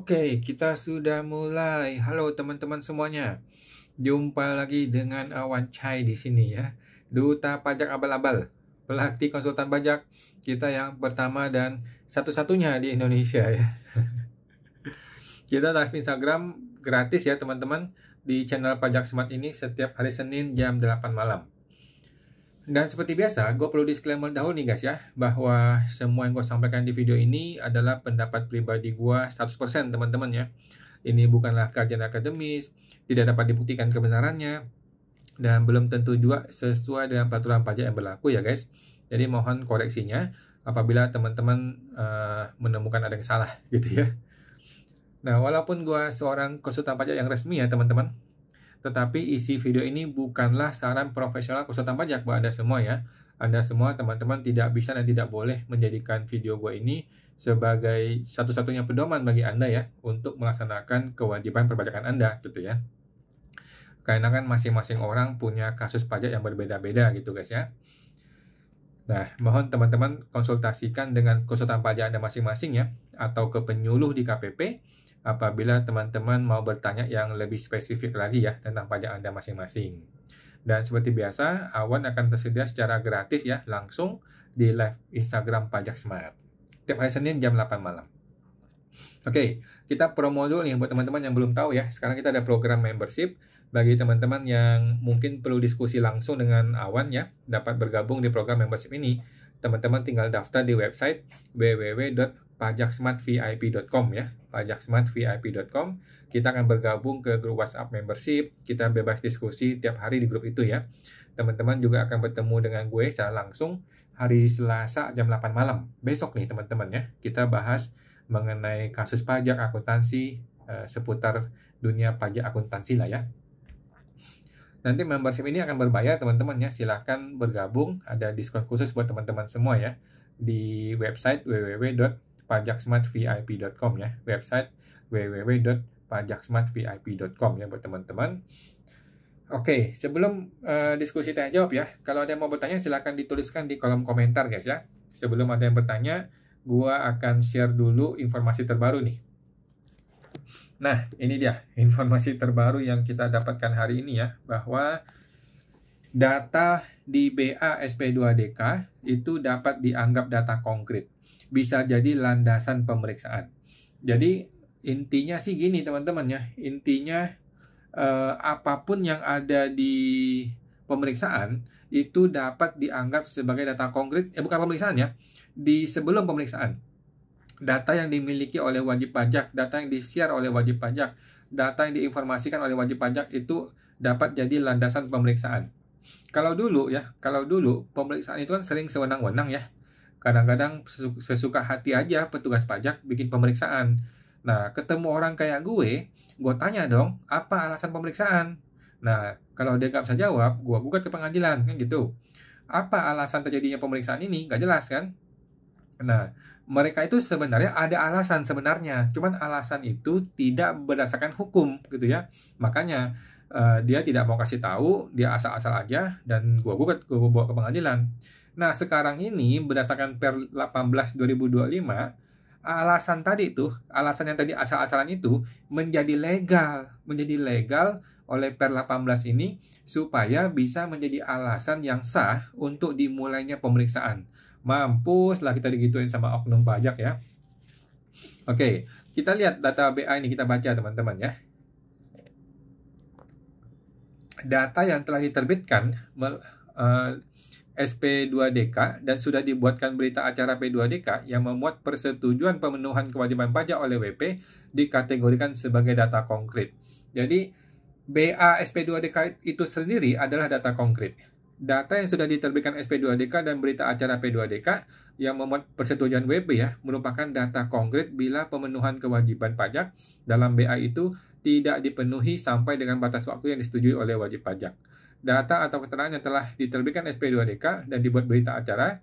Oke, kita sudah mulai. Halo teman-teman semuanya. Jumpa lagi dengan Awan Chai di sini ya. Duta Pajak Abal-Abal. Pelatih konsultan pajak kita yang pertama dan satu-satunya di Indonesia ya. Kita live Instagram gratis ya teman-teman di channel Pajak Smart ini setiap hari Senin jam 8 malam. Dan seperti biasa, gue perlu disclaimer dahulu nih guys ya, bahwa semua yang gue sampaikan di video ini adalah pendapat pribadi gue 100% teman-teman ya. Ini bukanlah kajian akademis, tidak dapat dibuktikan kebenarannya, dan belum tentu juga sesuai dengan peraturan pajak yang berlaku ya guys. Jadi mohon koreksinya apabila teman-teman menemukan ada yang salah gitu ya. Nah, walaupun gue seorang konsultan pajak yang resmi ya teman-teman, tetapi isi video ini bukanlah saran profesional konsultan pajak buat Anda semua ya. Anda semua teman-teman tidak bisa dan tidak boleh menjadikan video gue ini sebagai satu-satunya pedoman bagi Anda ya untuk melaksanakan kewajiban perpajakan Anda gitu ya. Karena kan masing-masing orang punya kasus pajak yang berbeda-beda gitu guys ya. Nah, mohon teman-teman konsultasikan dengan konsultan pajak Anda masing-masing ya, atau ke penyuluh di KPP apabila teman-teman mau bertanya yang lebih spesifik lagi ya tentang pajak Anda masing-masing. Dan seperti biasa, Awan akan tersedia secara gratis ya, langsung di live Instagram Pajak Smart. Tiap hari Senin jam 8 malam. Oke, kita promo dulu nih buat teman-teman yang belum tahu ya. Sekarang kita ada program membership. Bagi teman-teman yang mungkin perlu diskusi langsung dengan Awan ya, dapat bergabung di program membership ini. Teman-teman tinggal daftar di website www.pajaksmartvip.com ya, pajaksmartvip.com. Kita akan bergabung ke grup WhatsApp membership, kita bebas diskusi tiap hari di grup itu ya. Teman-teman juga akan bertemu dengan gue secara langsung hari Selasa jam 8 malam. Besok nih teman-teman ya, kita bahas mengenai kasus pajak akuntansi, seputar dunia pajak akuntansi lah ya. Nanti membership ini akan berbayar teman-teman ya, silahkan bergabung, ada diskon khusus buat teman-teman semua ya di website www.pajaksmartvip.com ya, website www.pajaksmartvip.com ya buat teman-teman. Oke, sebelum diskusi tanya jawab ya, kalau ada yang mau bertanya silahkan dituliskan di kolom komentar guys ya. Sebelum ada yang bertanya, gua akan share dulu informasi terbaru nih. Nah, ini dia informasi terbaru yang kita dapatkan hari ini ya, bahwa data di BA SP2DK itu dapat dianggap data konkret. Bisa jadi landasan pemeriksaan. Jadi intinya sih gini teman-teman ya, intinya apapun yang ada di pemeriksaan itu dapat dianggap sebagai data konkret, bukan pemeriksaan ya, di sebelum pemeriksaan. Data yang dimiliki oleh wajib pajak, data yang di-share oleh wajib pajak, data yang diinformasikan oleh wajib pajak itu dapat jadi landasan pemeriksaan. Kalau dulu pemeriksaan itu kan sering sewenang-wenang ya. Kadang-kadang sesuka hati aja petugas pajak bikin pemeriksaan. Nah, ketemu orang kayak gue tanya dong, apa alasan pemeriksaan? Nah, kalau dia nggak bisa jawab, gue gugat ke pengadilan, kan gitu. Apa alasan terjadinya pemeriksaan ini? Nggak jelas kan? Nah, mereka itu sebenarnya ada alasan sebenarnya, cuman alasan itu tidak berdasarkan hukum gitu ya. Makanya dia tidak mau kasih tahu, dia asal-asal aja dan gua bawa ke pengadilan. Nah, sekarang ini berdasarkan Per 18 2025, alasan yang tadi asal-asalan itu menjadi legal oleh Per 18 ini supaya bisa menjadi alasan yang sah untuk dimulainya pemeriksaan. Mampus lah kita digituin sama oknum pajak ya. Oke, kita lihat data BA ini, kita baca teman-teman ya. Data yang telah diterbitkan SP2DK dan sudah dibuatkan berita acara P2DK yang memuat persetujuan pemenuhan kewajiban pajak oleh WP dikategorikan sebagai data konkret. Jadi BA SP2DK itu sendiri adalah data konkret. Data yang sudah diterbitkan SP2DK dan berita acara P2DK yang memuat persetujuan WP ya, merupakan data konkret bila pemenuhan kewajiban pajak dalam BA itu tidak dipenuhi sampai dengan batas waktu yang disetujui oleh wajib pajak. Data atau keterangan yang telah diterbitkan SP2DK dan dibuat berita acara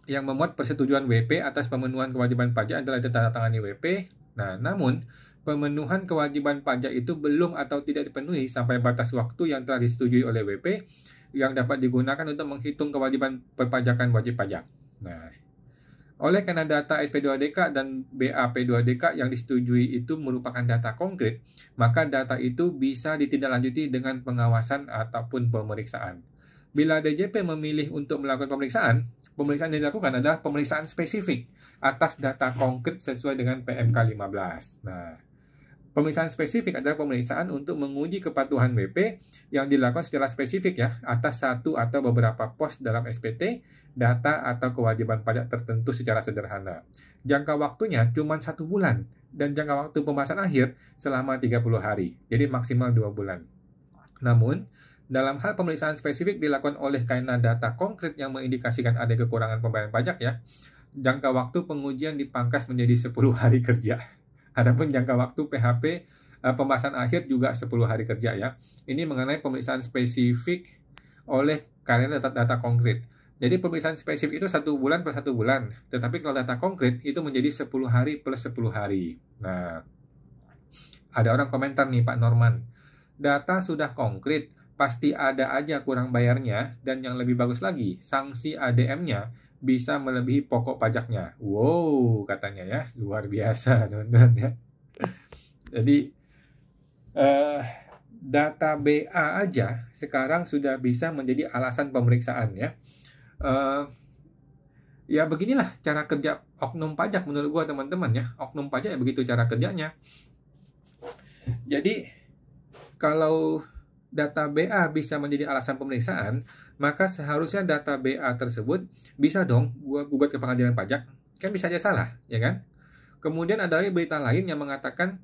yang memuat persetujuan WP atas pemenuhan kewajiban pajak adalah ditandatangani WP. Nah, namun pemenuhan kewajiban pajak itu belum atau tidak dipenuhi sampai batas waktu yang telah disetujui oleh WP yang dapat digunakan untuk menghitung kewajiban perpajakan wajib pajak. Nah, Oleh karena data SP2DK dan BAP2DK yang disetujui itu merupakan data konkret, maka data itu bisa ditindaklanjuti dengan pengawasan ataupun pemeriksaan. Bila DJP memilih untuk melakukan pemeriksaan yang dilakukan adalah pemeriksaan spesifik atas data konkret sesuai dengan PMK 15. Nah, pemeriksaan spesifik adalah pemeriksaan untuk menguji kepatuhan WP yang dilakukan secara spesifik ya atas satu atau beberapa pos dalam SPT, data atau kewajiban pajak tertentu secara sederhana. Jangka waktunya cuma 1 bulan dan jangka waktu pembahasan akhir selama 30 hari, jadi maksimal 2 bulan. Namun, dalam hal pemeriksaan spesifik dilakukan oleh karena data konkret yang mengindikasikan ada kekurangan pembayaran pajak ya, jangka waktu pengujian dipangkas menjadi 10 hari kerja. Adapun jangka waktu PHP pembahasan akhir juga 10 hari kerja ya. Ini mengenai pemeriksaan spesifik oleh karena data konkret. Jadi pemeriksaan spesifik itu 1 bulan plus 1 bulan. Tetapi kalau data konkret itu menjadi 10 hari plus 10 hari. Nah, ada orang komentar nih Pak Norman. Data sudah konkret, pasti ada aja kurang bayarnya. Dan yang lebih bagus lagi, sanksi ADM-nya bisa melebihi pokok pajaknya. Wow, katanya ya. Luar biasa, teman-teman ya. Jadi, data BA aja sekarang sudah bisa menjadi alasan pemeriksaan ya. Ya beginilah cara kerja oknum pajak menurut gua teman-teman ya. Oknum pajak ya begitu cara kerjanya. Jadi kalau data BA bisa menjadi alasan pemeriksaan, maka seharusnya data BA tersebut bisa dong gua gugat ke pengadilan pajak. Kan bisa aja salah, ya kan? Kemudian ada lagi berita lain yang mengatakan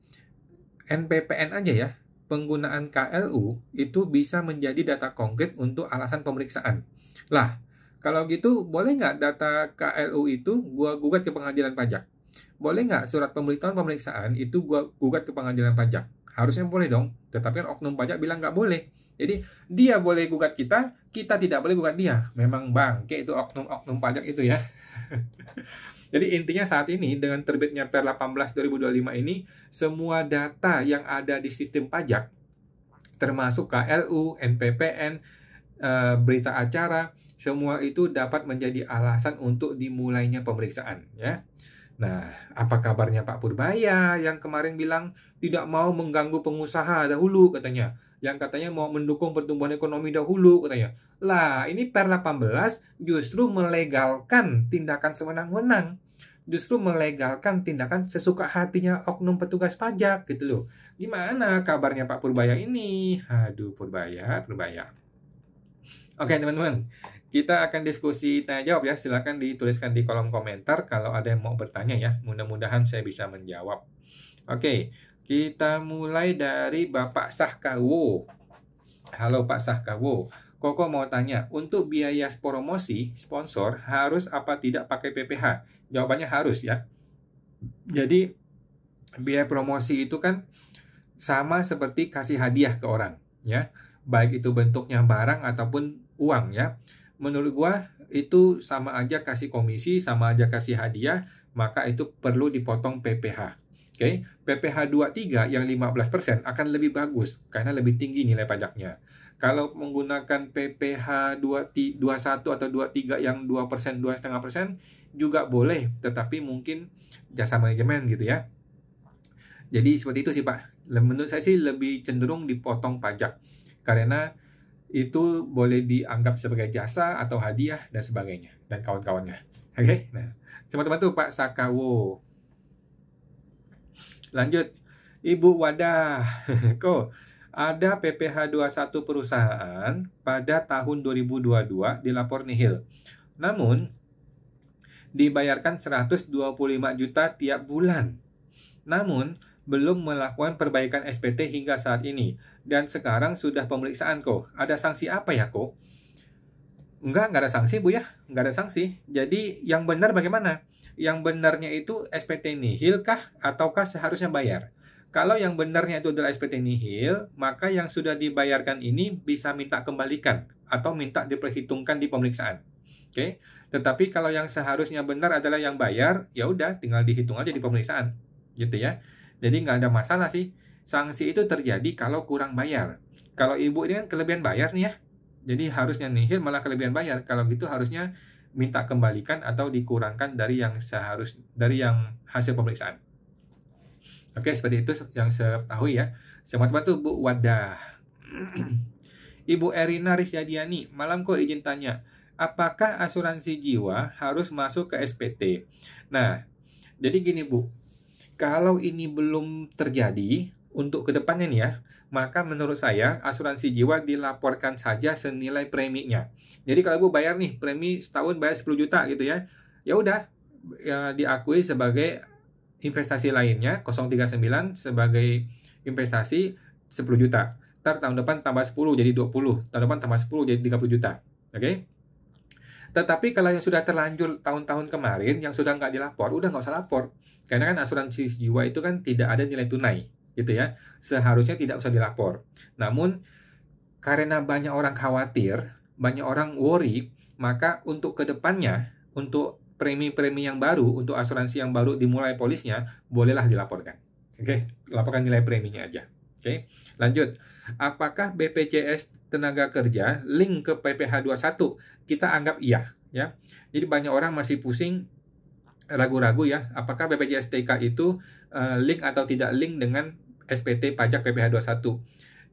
NPPN aja ya, penggunaan KLU itu bisa menjadi data konkret untuk alasan pemeriksaan. Lah, kalau gitu boleh nggak data KLU itu gua gugat ke pengadilan pajak? Boleh nggak surat pemberitahuan pemeriksaan itu gua gugat ke pengadilan pajak? Harusnya boleh dong, tetapi kan oknum pajak bilang nggak boleh. Jadi dia boleh gugat kita, kita tidak boleh gugat dia. Memang bangke itu oknum pajak itu ya. Jadi intinya saat ini dengan terbitnya Per 18 2025 ini, semua data yang ada di sistem pajak, termasuk KLU, NPPN, berita acara, semua itu dapat menjadi alasan untuk dimulainya pemeriksaan ya. Nah, apa kabarnya Pak Purbaya yang kemarin bilang tidak mau mengganggu pengusaha dahulu katanya. Yang katanya mau mendukung pertumbuhan ekonomi dahulu katanya. Lah, ini Per 18 justru melegalkan tindakan sewenang-wenang. Justru melegalkan tindakan sesuka hatinya oknum petugas pajak gitu loh. Gimana kabarnya Pak Purbaya ini? Aduh, Purbaya. Oke, teman-teman. Kita akan diskusi tanya jawab ya. Silakan dituliskan di kolom komentar kalau ada yang mau bertanya ya. Mudah-mudahan saya bisa menjawab. Oke, kita mulai dari Bapak Sahkawo. Halo Pak Sahkawo. Koko mau tanya, untuk biaya promosi sponsor harus apa tidak pakai PPh? Jawabannya harus ya. Jadi biaya promosi itu kan sama seperti kasih hadiah ke orang ya. Baik itu bentuknya barang ataupun uang ya. Menurut gua itu sama aja kasih komisi, sama aja kasih hadiah, maka itu perlu dipotong PPh. Oke, PPh 23 yang 15% akan lebih bagus karena lebih tinggi nilai pajaknya. Kalau menggunakan PPh 21 atau 23 yang 2%, 2,5% juga boleh, tetapi mungkin jasa manajemen gitu ya. Jadi seperti itu sih Pak. Menurut saya sih lebih cenderung dipotong pajak karena itu boleh dianggap sebagai jasa atau hadiah dan sebagainya dan kawan-kawannya. Oke, nah teman-teman tuh Pak Sakawo. Lanjut, Ibu Wadah. Kok ada PPh 21 perusahaan pada tahun 2022 dilapor nihil. Namun dibayarkan 125 juta tiap bulan. Namun belum melakukan perbaikan SPT hingga saat ini. Dan sekarang sudah pemeriksaan kok. Ada sanksi apa ya kok? Enggak ada sanksi Bu ya. Enggak ada sanksi. Jadi yang benar bagaimana? Yang benarnya itu SPT nihil kah? Ataukah seharusnya bayar? Kalau yang benarnya itu adalah SPT nihil, maka yang sudah dibayarkan ini bisa minta kembalikan. Atau minta diperhitungkan di pemeriksaan. Oke? Tetapi kalau yang seharusnya benar adalah yang bayar, ya udah tinggal dihitung aja di pemeriksaan. Gitu ya. Jadi nggak ada masalah sih. Sanksi itu terjadi kalau kurang bayar. Kalau ibu ini kan kelebihan bayar nih ya. Jadi harusnya nihil malah kelebihan bayar. Kalau gitu harusnya minta kembalikan atau dikurangkan dari yang hasil pemeriksaan. Oke, seperti itu yang saya ketahui ya. Selamat bantu Bu Wadah. Ibu Erina Risyadiani, malam kok izin tanya, apakah asuransi jiwa harus masuk ke SPT? Nah, jadi gini Bu, kalau ini belum terjadi untuk kedepannya nih ya, maka menurut saya asuransi jiwa dilaporkan saja senilai preminya. Jadi kalau Bu bayar nih premi setahun bayar 10 juta gitu ya, ya udah ya, diakui sebagai investasi lainnya 039 sebagai investasi 10 juta. Ntar tahun depan tambah 10 jadi 20, tahun depan tambah 10 jadi 30 juta. Oke? Tetapi kalau yang sudah terlanjur tahun-tahun kemarin, yang sudah nggak dilapor, udah nggak usah lapor. Karena kan asuransi jiwa itu kan tidak ada nilai tunai, gitu ya. Seharusnya tidak usah dilapor. Namun, karena banyak orang khawatir, banyak orang worry, maka untuk kedepannya, untuk premi-premi yang baru, untuk asuransi yang baru dimulai polisnya, bolehlah dilaporkan. Oke, laporkan nilai preminya aja. Oke, lanjut. Apakah BPJS Tenaga Kerja link ke PPh 21? Kita anggap iya, ya. Jadi banyak orang masih pusing, ragu-ragu ya, apakah BPJS TK itu link atau tidak link dengan SPT pajak PPh 21?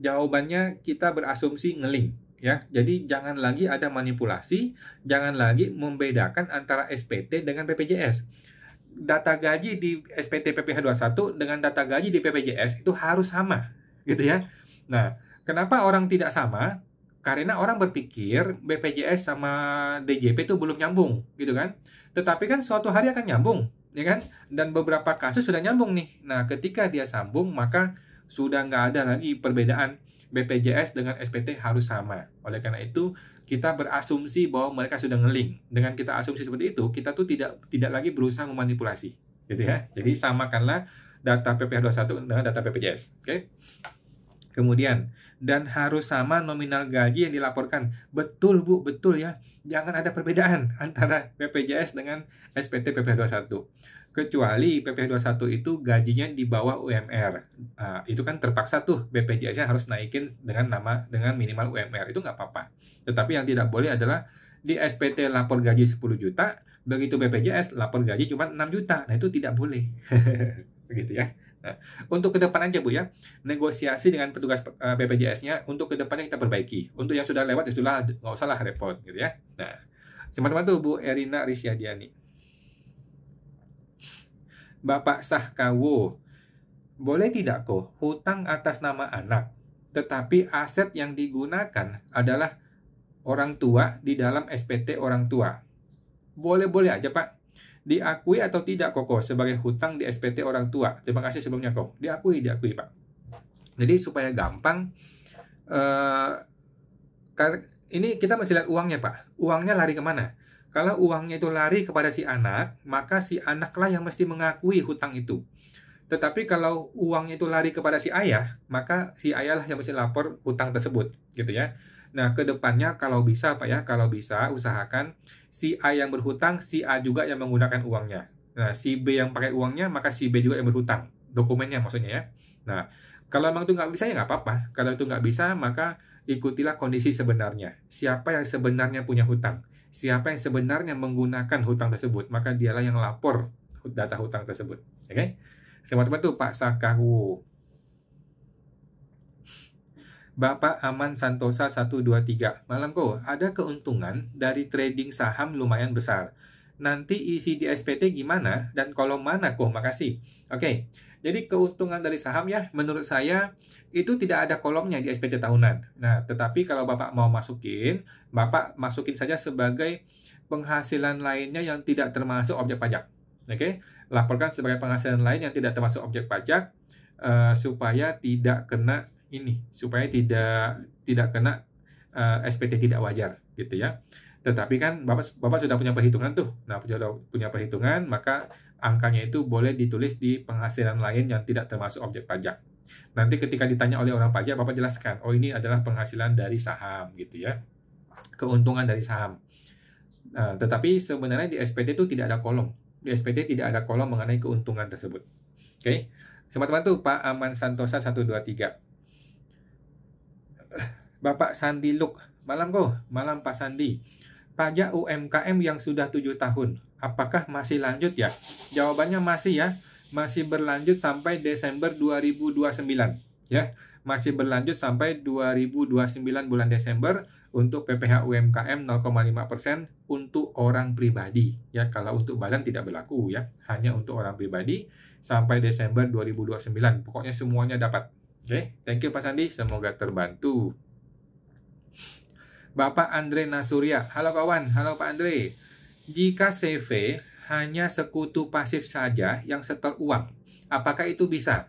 Jawabannya kita berasumsi ngelink, ya. Jadi jangan lagi ada manipulasi, jangan lagi membedakan antara SPT dengan BPJS. Data gaji di SPT PPh 21 dengan data gaji di BPJS itu harus sama, gitu ya. Nah, kenapa orang tidak sama? Karena orang berpikir BPJS sama DJP itu belum nyambung, gitu kan. Tetapi kan suatu hari akan nyambung, ya kan? Dan beberapa kasus sudah nyambung nih. Nah, ketika dia sambung, maka sudah nggak ada lagi perbedaan BPJS dengan SPT harus sama. Oleh karena itu, kita berasumsi bahwa mereka sudah ngelink. Dengan kita asumsi seperti itu, kita tuh tidak lagi berusaha memanipulasi, gitu ya. Jadi samakanlah data PPh 21 dengan data BPJS, oke? Kemudian, dan harus sama nominal gaji yang dilaporkan. Betul Bu, betul ya. Jangan ada perbedaan antara BPJS dengan SPT PPh 21. Kecuali PPh 21 itu gajinya di bawah UMR. Itu kan terpaksa tuh BPJS-nya harus naikin dengan minimal UMR. Itu nggak apa-apa. Tetapi yang tidak boleh adalah di SPT lapor gaji 10 juta, begitu BPJS lapor gaji cuma 6 juta. Nah, itu tidak boleh. Begitu ya. Nah, untuk ke depan aja Bu ya, negosiasi dengan petugas BPJS-nya untuk ke depannya kita perbaiki. Untuk yang sudah lewat ya sudah nggak usah lah repot gitu ya. Nah, teman-teman tuh Bu Erina Risyadiani. Bapak Sahkawo, boleh tidak kok hutang atas nama anak, tetapi aset yang digunakan adalah orang tua di dalam SPT orang tua? Boleh-boleh aja Pak. Diakui atau tidak Koko sebagai hutang di SPT orang tua? Terima kasih sebelumnya Kok. Diakui Pak. Jadi supaya gampang, ini kita mesti lihat uangnya Pak. Uangnya lari kemana? Kalau uangnya itu lari kepada si anak, maka si anaklah yang mesti mengakui hutang itu. Tetapi kalau uangnya itu lari kepada si ayah, maka si ayahlah yang mesti lapor hutang tersebut, gitu ya. Nah, ke depannya kalau bisa Pak ya, kalau bisa usahakan si A yang berhutang, si A juga yang menggunakan uangnya. Nah, si B yang pakai uangnya, maka si B juga yang berhutang. Dokumennya maksudnya ya. Nah, kalau memang itu nggak bisa ya nggak apa-apa. Kalau itu nggak bisa, maka ikutilah kondisi sebenarnya. Siapa yang sebenarnya punya hutang? Siapa yang sebenarnya menggunakan hutang tersebut? Maka dialah yang lapor data hutang tersebut. Oke? Teman-teman tuh Pak Sakawu. Bapak Aman Santosa 123. Malam kok, ada keuntungan dari trading saham lumayan besar. Nanti isi di SPT gimana dan kolom mana kok? Makasih. Oke, jadi keuntungan dari saham ya, menurut saya itu tidak ada kolomnya di SPT tahunan. Nah, tetapi kalau Bapak mau masukin, Bapak masukin saja sebagai penghasilan lainnya yang tidak termasuk objek pajak. Oke, laporkan sebagai penghasilan lain yang tidak termasuk objek pajak supaya tidak kena supaya tidak kena SPT tidak wajar gitu ya. Tetapi kan Bapak sudah punya perhitungan tuh. Nah, sudah punya perhitungan, maka angkanya itu boleh ditulis di penghasilan lain yang tidak termasuk objek pajak. Nanti ketika ditanya oleh orang pajak, Bapak jelaskan, oh ini adalah penghasilan dari saham gitu ya. Keuntungan dari saham. Nah, tetapi sebenarnya di SPT itu tidak ada kolom. Di SPT tidak ada kolom mengenai keuntungan tersebut. Oke. Teman-teman tuh Pak Aman Santosa 123. Bapak Sandi Luk, malam kok, malam Pak Sandi. pajak UMKM yang sudah 7 tahun, apakah masih lanjut ya? Jawabannya masih ya, masih berlanjut sampai Desember 2029 ya. Masih berlanjut sampai 2029 bulan Desember untuk PPh UMKM 0,5% untuk orang pribadi ya. Kalau untuk badan tidak berlaku ya, hanya untuk orang pribadi sampai Desember 2029. Pokoknya semuanya dapat. Oke, thank you Pak Sandi, semoga terbantu. Bapak Andre Nasuria, halo kawan, halo Pak Andre. Jika CV hanya sekutu pasif saja yang setor uang, apakah itu bisa?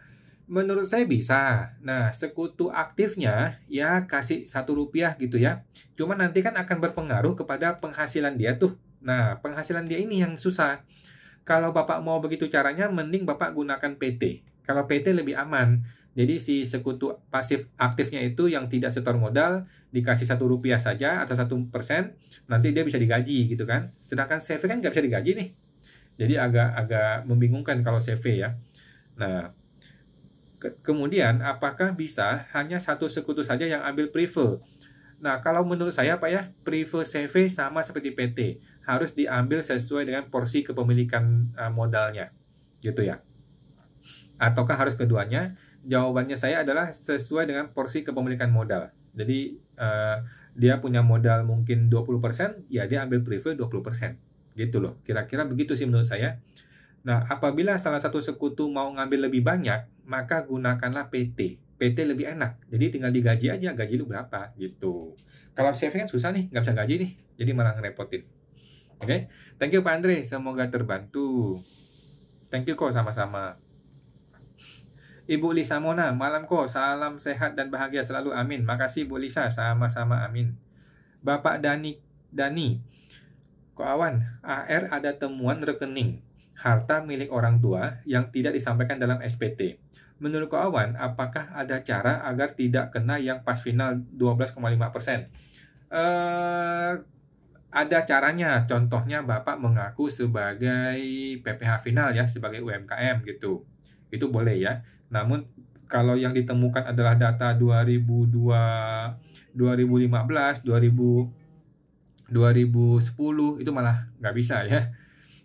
Menurut saya bisa. Nah, sekutu aktifnya ya kasih Rp1 gitu ya. Cuma nanti kan akan berpengaruh kepada penghasilan dia tuh. Nah, penghasilan dia ini yang susah. Kalau Bapak mau begitu caranya, mending Bapak gunakan PT. Kalau PT lebih aman. Jadi si sekutu pasif aktifnya itu yang tidak setor modal, dikasih Rp1 saja atau 1%, nanti dia bisa digaji gitu kan. Sedangkan CV kan nggak bisa digaji nih. Jadi agak membingungkan kalau CV ya. Nah, kemudian apakah bisa hanya satu sekutu saja yang ambil prefer? Nah, kalau menurut saya Pak ya, prefer CV sama seperti PT. Harus diambil sesuai dengan porsi kepemilikan modalnya. Gitu ya. Ataukah harus keduanya? Jawabannya saya adalah sesuai dengan porsi kepemilikan modal. Jadi, dia punya modal mungkin 20%, ya dia ambil prefer 20%. Gitu loh. Kira-kira begitu sih menurut saya. Nah, apabila salah satu sekutu mau ngambil lebih banyak, maka gunakanlah PT. PT lebih enak. Jadi tinggal digaji aja, gaji lu berapa gitu. Kalau CV kan susah nih, nggak bisa gaji nih. Jadi malah ngerepotin. Oke, thank you Pak Andre, semoga terbantu. Thank you kok, sama-sama. Ibu Lisa Mona, malam kok, salam sehat dan bahagia selalu, amin. Makasih Bu Lisa, sama-sama, amin. Bapak Dani, kok awan, AR ada temuan rekening harta milik orang tua yang tidak disampaikan dalam SPT. Menurut Ko Awan, apakah ada cara agar tidak kena yang pas final 12,5%? Ada caranya. Contohnya Bapak mengaku sebagai PPh final ya, sebagai UMKM gitu. Itu boleh ya. Namun kalau yang ditemukan adalah data 2002, 2015, 2010 itu malah nggak bisa ya.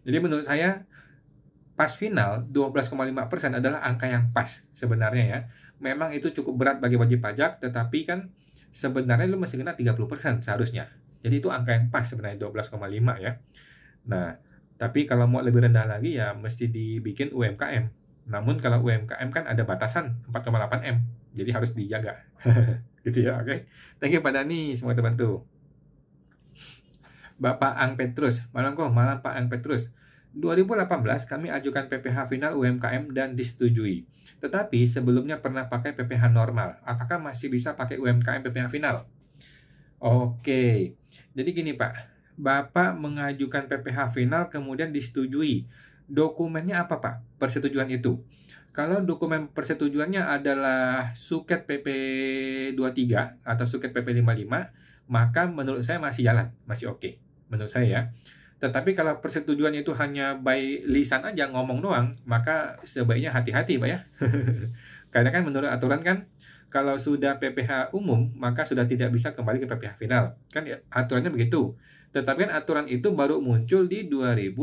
Jadi menurut saya pas final 12,5% adalah angka yang pas sebenarnya ya. Memang itu cukup berat bagi wajib pajak, tetapi kan sebenarnya lu mesti kena 30% seharusnya. Jadi itu angka yang pas sebenarnya 12,5 ya. Nah, tapi kalau mau lebih rendah lagi ya mesti dibikin UMKM. Namun kalau UMKM kan ada batasan 4,8 M. Jadi harus dijaga. Gitu ya, oke. Thank you Pak Dani, semoga terbantu. Bapak Ang Petrus, malam Pak Ang Petrus. 2018 kami ajukan PPh final UMKM dan disetujui. Tetapi sebelumnya pernah pakai PPh normal. Apakah masih bisa pakai UMKM PPh final? Oke. Jadi gini Pak, Bapak mengajukan PPh final kemudian disetujui. Dokumennya apa Pak? Persetujuan itu. Kalau dokumen persetujuannya adalah suket PP 23 atau suket PP 55, maka menurut saya masih jalan, masih oke. Menurut saya ya. Tetapi kalau persetujuan itu hanya by lisan aja, ngomong doang, maka sebaiknya hati-hati Pak ya. Karena kan menurut aturan kan, kalau sudah PPh umum, maka sudah tidak bisa kembali ke PPh final. Kan ya, aturannya begitu. Tetapi kan aturan itu baru muncul di 2018.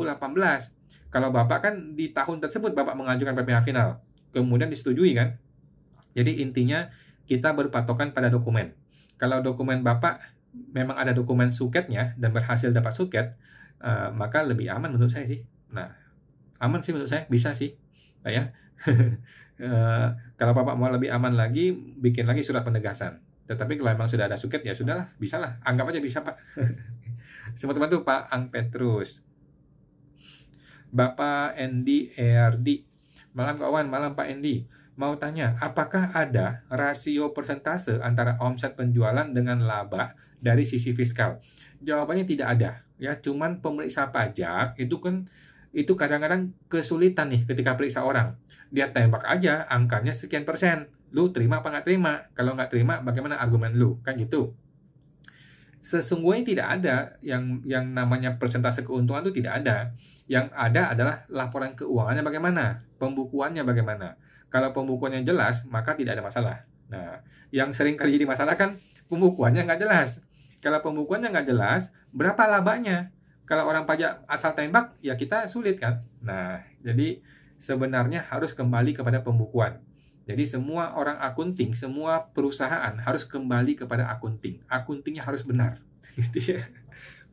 Kalau Bapak kan di tahun tersebut Bapak mengajukan PPh final, kemudian disetujui kan. Jadi intinya kita berpatokan pada dokumen. Kalau dokumen Bapak memang ada dokumen suketnya dan berhasil dapat suket, maka lebih aman menurut saya sih. Nah, aman sih menurut saya, bisa sih Pak ya. Kalau Bapak mau lebih aman lagi, bikin lagi surat penegasan. Tetapi kalau memang sudah ada suket, ya sudahlah, bisalah, anggap aja bisa Pak. Semua teman-teman Pak Ang Petrus. Bapak Endi ERD, malam kawan, malam Pak Endi. Mau tanya, apakah ada rasio persentase antara omset penjualan dengan laba dari sisi fiskal? Jawabannya tidak ada. Ya, cuman pemeriksa pajak itu kadang-kadang kesulitan nih ketika periksa orang. Dia tembak aja angkanya sekian persen. Lu terima apa nggak terima? Kalau nggak terima, bagaimana argumen lu? Kan gitu. Sesungguhnya tidak ada yang namanya persentase keuntungan itu tidak ada. Yang ada adalah laporan keuangannya bagaimana, pembukuannya bagaimana. Kalau pembukuannya jelas, maka tidak ada masalah. Nah, yang sering kali jadi masalah kan pembukuannya nggak jelas. Kalau pembukuannya nggak jelas, berapa labanya? Kalau orang pajak asal tembak, ya kita sulit kan? Nah, jadi sebenarnya harus kembali kepada pembukuan. Jadi semua orang akunting, semua perusahaan harus kembali kepada akunting. Akuntingnya harus benar. Gitu ya.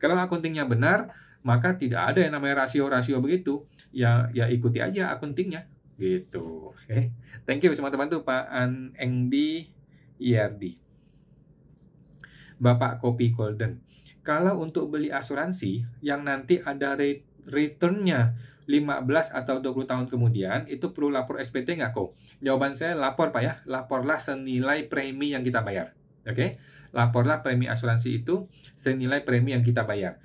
Kalau akuntingnya benar, maka tidak ada yang namanya rasio-rasio begitu. Ya ikuti aja akuntingnya. Gitu. Oke. Thank you teman-teman tuh Pak Engdi IRD. Bapak Kopi Golden. Kalau untuk beli asuransi yang nanti ada returnnya 15 atau 20 tahun kemudian, itu perlu lapor SPT nggak kok? Jawaban saya lapor Pak ya. Laporlah senilai premi yang kita bayar. Oke? Laporlah premi asuransi itu senilai premi yang kita bayar.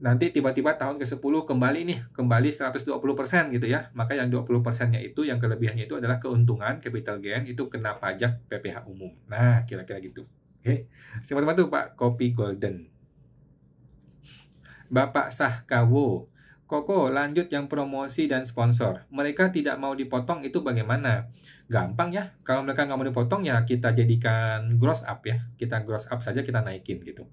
Nanti tiba-tiba tahun ke-10 kembali 120% gitu ya. Maka yang 20%-nya itu, yang kelebihannya itu adalah keuntungan, capital gain, itu kena pajak PPh umum. Nah, kira-kira gitu. Oke. Teman-teman tuh Pak Kopi Golden. Bapak Sahkawo. Koko, lanjut yang promosi dan sponsor. Mereka tidak mau dipotong, itu bagaimana? Gampang ya. Kalau mereka nggak mau dipotong, ya kita jadikan gross up ya. Kita gross up saja, kita naikin gitu.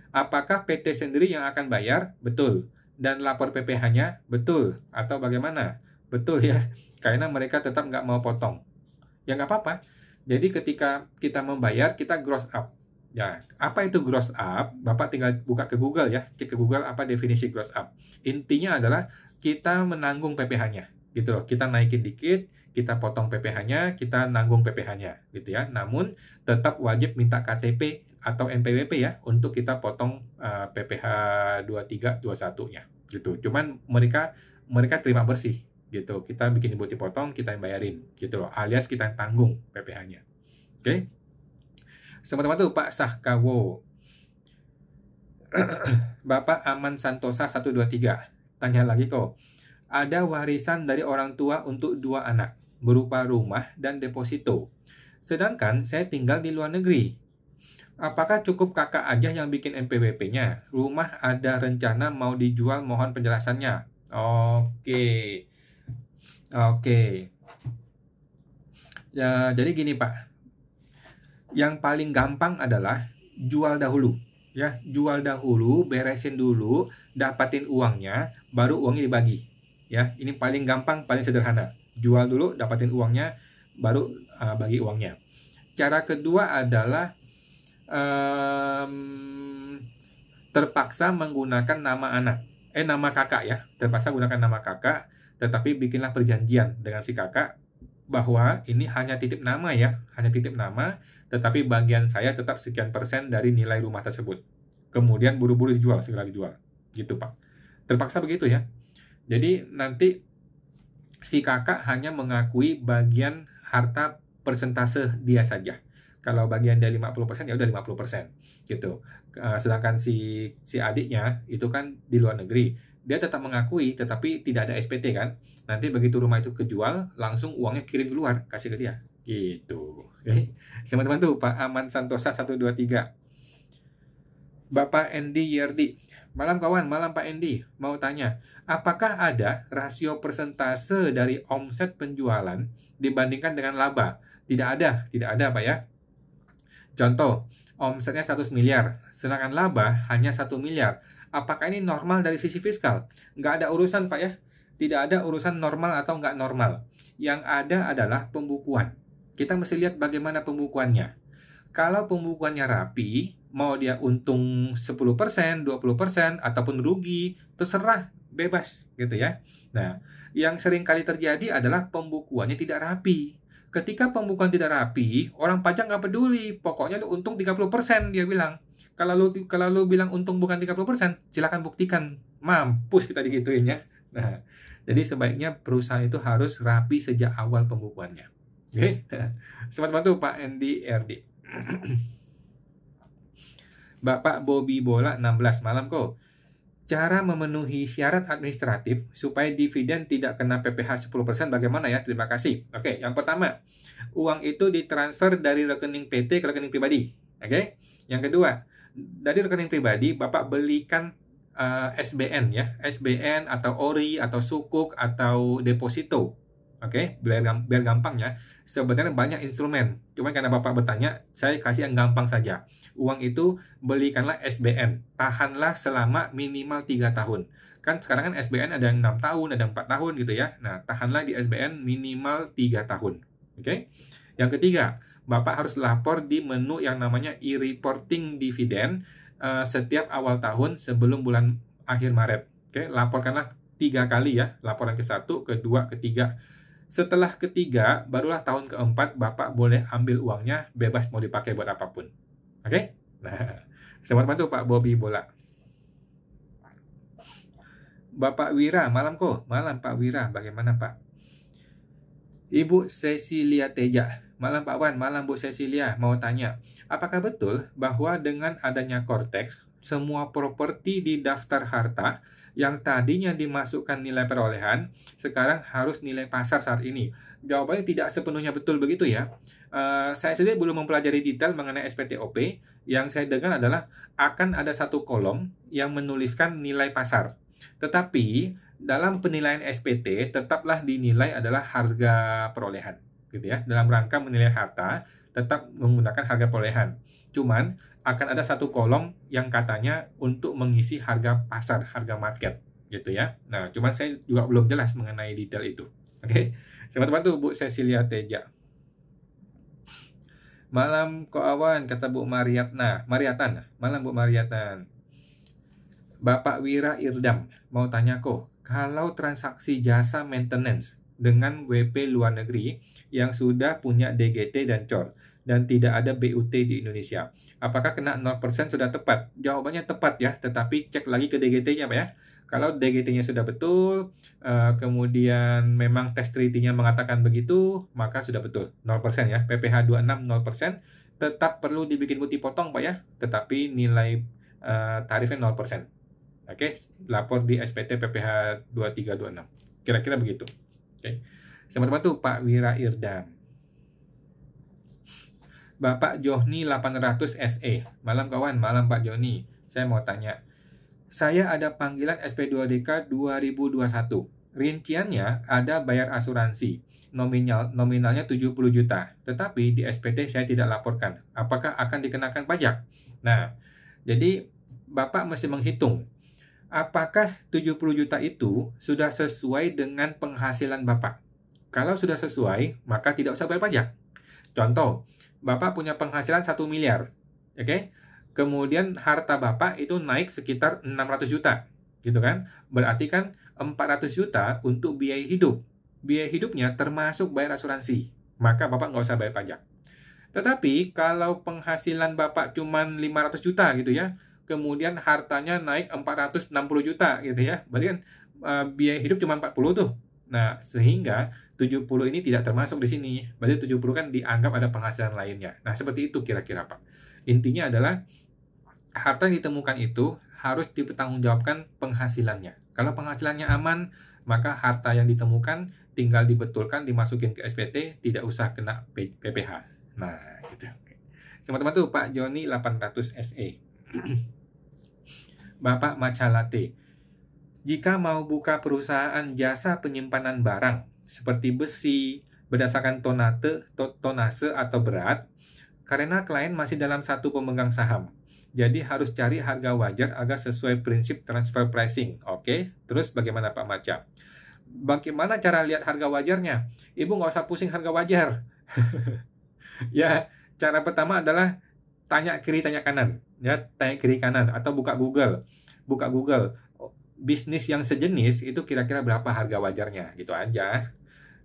Apakah PT sendiri yang akan bayar? Betul. Dan lapor PPh-nya? Betul. Atau bagaimana? Betul ya. Karena mereka tetap nggak mau potong. Ya nggak apa-apa. Jadi ketika kita membayar, kita gross up. Ya, apa itu gross up? Bapak tinggal buka ke Google ya, cek ke Google apa definisi gross up. Intinya adalah kita menanggung PPh-nya, gitu loh. Kita naikin dikit, kita potong PPh-nya, kita nanggung PPh-nya, gitu ya. Namun tetap wajib minta KTP atau NPWP ya untuk kita potong PPh 23 21-nya, gitu. Cuman mereka terima bersih, gitu. Kita bikin bukti potong, kita yang bayarin, gitu loh. Alias kita yang tanggung PPh-nya. Oke? Teman-teman tuh Pak Sahkawo. Bapak Aman Santosa 123. Tanya lagi kok. Ada warisan dari orang tua untuk 2 anak berupa rumah dan deposito. Sedangkan saya tinggal di luar negeri. Apakah cukup kakak aja yang bikin NPWP-nya? Rumah ada rencana mau dijual, mohon penjelasannya. Oke. Ya, jadi gini Pak. Yang paling gampang adalah jual dahulu. Ya, jual dahulu, beresin dulu, dapatin uangnya, baru uangnya dibagi. Ya, ini paling gampang, paling sederhana. Jual dulu, dapatin uangnya, baru bagi uangnya. Cara kedua adalah terpaksa menggunakan nama kakak ya. Terpaksa gunakan nama kakak, tetapi bikinlah perjanjian dengan si kakak bahwa ini hanya titip nama ya, hanya titip nama, tetapi bagian saya tetap sekian persen dari nilai rumah tersebut. Kemudian buru-buru dijual, segera dijual. Gitu Pak. Terpaksa begitu ya. Jadi nanti si kakak hanya mengakui bagian harta persentase dia saja. Kalau bagian dari 50% ya udah 50% gitu. Sedangkan si adiknya itu kan di luar negeri. Dia tetap mengakui tetapi tidak ada SPT kan. Nanti begitu rumah itu kejual, langsung uangnya kirim keluar, kasih ke dia. Gitu. Oke. Teman-teman tuh Pak Aman Santosa 123. Bapak Endi Yerdi. Malam kawan, malam Pak Endi. Mau tanya, apakah ada rasio persentase dari omset penjualan dibandingkan dengan laba? Tidak ada Pak ya. Contoh, omsetnya 100 miliar, sedangkan laba hanya 1 miliar. Apakah ini normal dari sisi fiskal? Nggak ada urusan Pak ya. Tidak ada urusan normal atau nggak normal. Yang ada adalah pembukuan. Kita mesti lihat bagaimana pembukuannya. Kalau pembukuannya rapi, mau dia untung 10%, 20%, ataupun rugi, terserah, bebas gitu ya. Nah, yang sering kali terjadi adalah pembukuannya tidak rapi. Ketika pembukuan tidak rapi, orang pajak nggak peduli. Pokoknya lu untung 30%, dia bilang. Kalau lu bilang untung bukan 30%, silakan buktikan. Mampus kita digituin ya. Nah, jadi sebaiknya perusahaan itu harus rapi sejak awal pembukuannya. Oke. Selamat bantu Pak Endi RD. Bapak Bobby Bola 16 malam kok. Cara memenuhi syarat administratif supaya dividen tidak kena PPh 10% bagaimana ya? Terima kasih. Oke, yang pertama, uang itu ditransfer dari rekening PT ke rekening pribadi. Oke. Yang kedua, dari rekening pribadi Bapak belikan SBN ya, SBN atau ORI atau sukuk atau deposito. Oke, biar gampang ya. Sebenarnya banyak instrumen. Cuman karena Bapak bertanya, saya kasih yang gampang saja. Uang itu belikanlah SBN. Tahanlah selama minimal 3 tahun. Kan sekarang kan SBN ada yang 6 tahun, ada 4 tahun gitu ya. Nah, tahanlah di SBN minimal 3 tahun. Oke. Yang ketiga, Bapak harus lapor di menu yang namanya e-reporting dividen setiap awal tahun sebelum bulan akhir Maret. Oke, laporkanlah 3 kali ya. Laporan ke-1, kedua, ketiga. Setelah ketiga, barulah tahun keempat Bapak boleh ambil uangnya, bebas mau dipakai buat apapun. Oke? Nah, selamat bantu Pak Bobby Bola. Bapak Wira, malam kok. Malam Pak Wira, bagaimana Pak? Ibu Cecilia Teja, malam Pak Wan, malam Bu Cecilia, mau tanya, apakah betul bahwa dengan adanya Cortex, semua properti di daftar harta yang tadinya dimasukkan nilai perolehan, sekarang harus nilai pasar saat ini? Jawabannya tidak sepenuhnya betul begitu ya. Saya sendiri belum mempelajari detail mengenai SPTOP. Yang saya dengar adalah akan ada satu kolom yang menuliskan nilai pasar. Tetapi dalam penilaian SPT tetaplah dinilai adalah harga perolehan, gitu ya. Dalam rangka menilai harta tetap menggunakan harga perolehan. Cuman akan ada satu kolom yang katanya untuk mengisi harga pasar, harga market, gitu ya. Nah, cuman saya juga belum jelas mengenai detail itu. Oke, selamat bantu Bu Cecilia Teja. Malam Ko Awan, kata Bu Mariatna. Mariatan, malam Bu Mariatan. Bapak Wira Irdam, mau tanya kok, kalau transaksi jasa maintenance dengan WP luar negeri yang sudah punya DGT dan COR dan tidak ada BUT di Indonesia, apakah kena 0% sudah tepat? Jawabannya tepat ya, tetapi cek lagi ke DGT-nya Pak ya. Kalau DGT-nya sudah betul, kemudian memang test treaty-nya mengatakan begitu, maka sudah betul, 0% ya. PPh 26 0%, tetap perlu dibikin bukti potong Pak ya, tetapi nilai tarifnya 0%. Oke, lapor di SPT PPh 2326. Kira-kira begitu. Oke. Selamat bantu Pak Wira Irdam. Bapak Johni 800 SE. Malam kawan, malam Pak Johni. Saya mau tanya. Saya ada panggilan SP2DK 2021. Rinciannya ada bayar asuransi. Nominalnya 70 juta. Tetapi di SPT saya tidak laporkan. Apakah akan dikenakan pajak? Nah, jadi Bapak mesti menghitung. Apakah 70 juta itu sudah sesuai dengan penghasilan Bapak? Kalau sudah sesuai, maka tidak usah bayar pajak. Contoh, Bapak punya penghasilan 1 miliar. Oke? Kemudian harta Bapak itu naik sekitar 600 juta. Gitu kan? Berarti kan 400 juta untuk biaya hidup. Biaya hidupnya termasuk bayar asuransi. Maka Bapak nggak usah bayar pajak. Tetapi kalau penghasilan Bapak cuma 500 juta gitu ya, kemudian hartanya naik 460 juta gitu ya. Berarti kan biaya hidup cuma 40 tuh. Nah, sehingga 70 ini tidak termasuk di sini. Berarti 70 kan dianggap ada penghasilan lainnya. Nah, seperti itu kira-kira Pak. Intinya adalah harta yang ditemukan itu harus dipertanggungjawabkan penghasilannya. Kalau penghasilannya aman, maka harta yang ditemukan tinggal dibetulkan, dimasukin ke SPT, tidak usah kena PPh. Nah, gitu. Selamat bantu Pak Joni 800 SE. Bapak Macalate, jika mau buka perusahaan jasa penyimpanan barang seperti besi berdasarkan tonase atau berat, karena klien masih dalam satu pemegang saham, jadi harus cari harga wajar agar sesuai prinsip transfer pricing. Oke, terus bagaimana Pak Maca? Bagaimana cara lihat harga wajarnya? Ibu nggak usah pusing harga wajar. Ya, cara pertama adalah tanya kiri, tanya kanan. Ya, tanya kiri kanan atau buka Google. Bisnis yang sejenis itu kira-kira berapa harga wajarnya, gitu aja.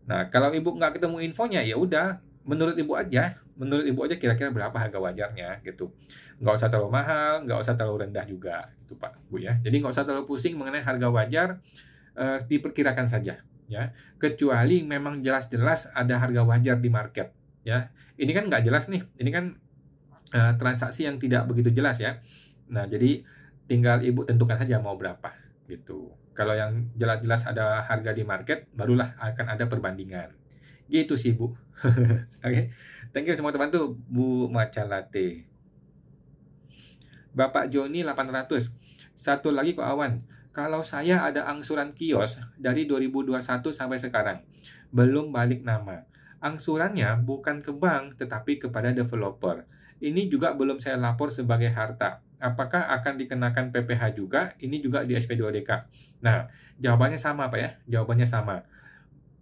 Nah, kalau ibu nggak ketemu infonya, ya udah, menurut ibu aja kira-kira berapa harga wajarnya, gitu. Nggak usah terlalu mahal, nggak usah terlalu rendah juga, gitu Pak Bu ya. Jadi nggak usah terlalu pusing mengenai harga wajar, diperkirakan saja, ya. Kecuali memang jelas-jelas ada harga wajar di market, ya. Ini kan nggak jelas nih, ini kan transaksi yang tidak begitu jelas ya. Nah, jadi tinggal ibu tentukan saja mau berapa gitu. Kalau yang jelas-jelas ada harga di market, barulah akan ada perbandingan. Gitu sih Bu. Oke. Thank you semua teman-teman, Bu Macalate. Bapak Joni 800. Satu lagi kok Awan. kalau saya ada angsuran kios dari 2021 sampai sekarang, belum balik nama. Angsurannya bukan ke bank, tetapi kepada developer. Ini juga belum saya lapor sebagai harta. Apakah akan dikenakan PPh juga? Ini juga di SP2DK. Nah, jawabannya sama Pak ya. Jawabannya sama.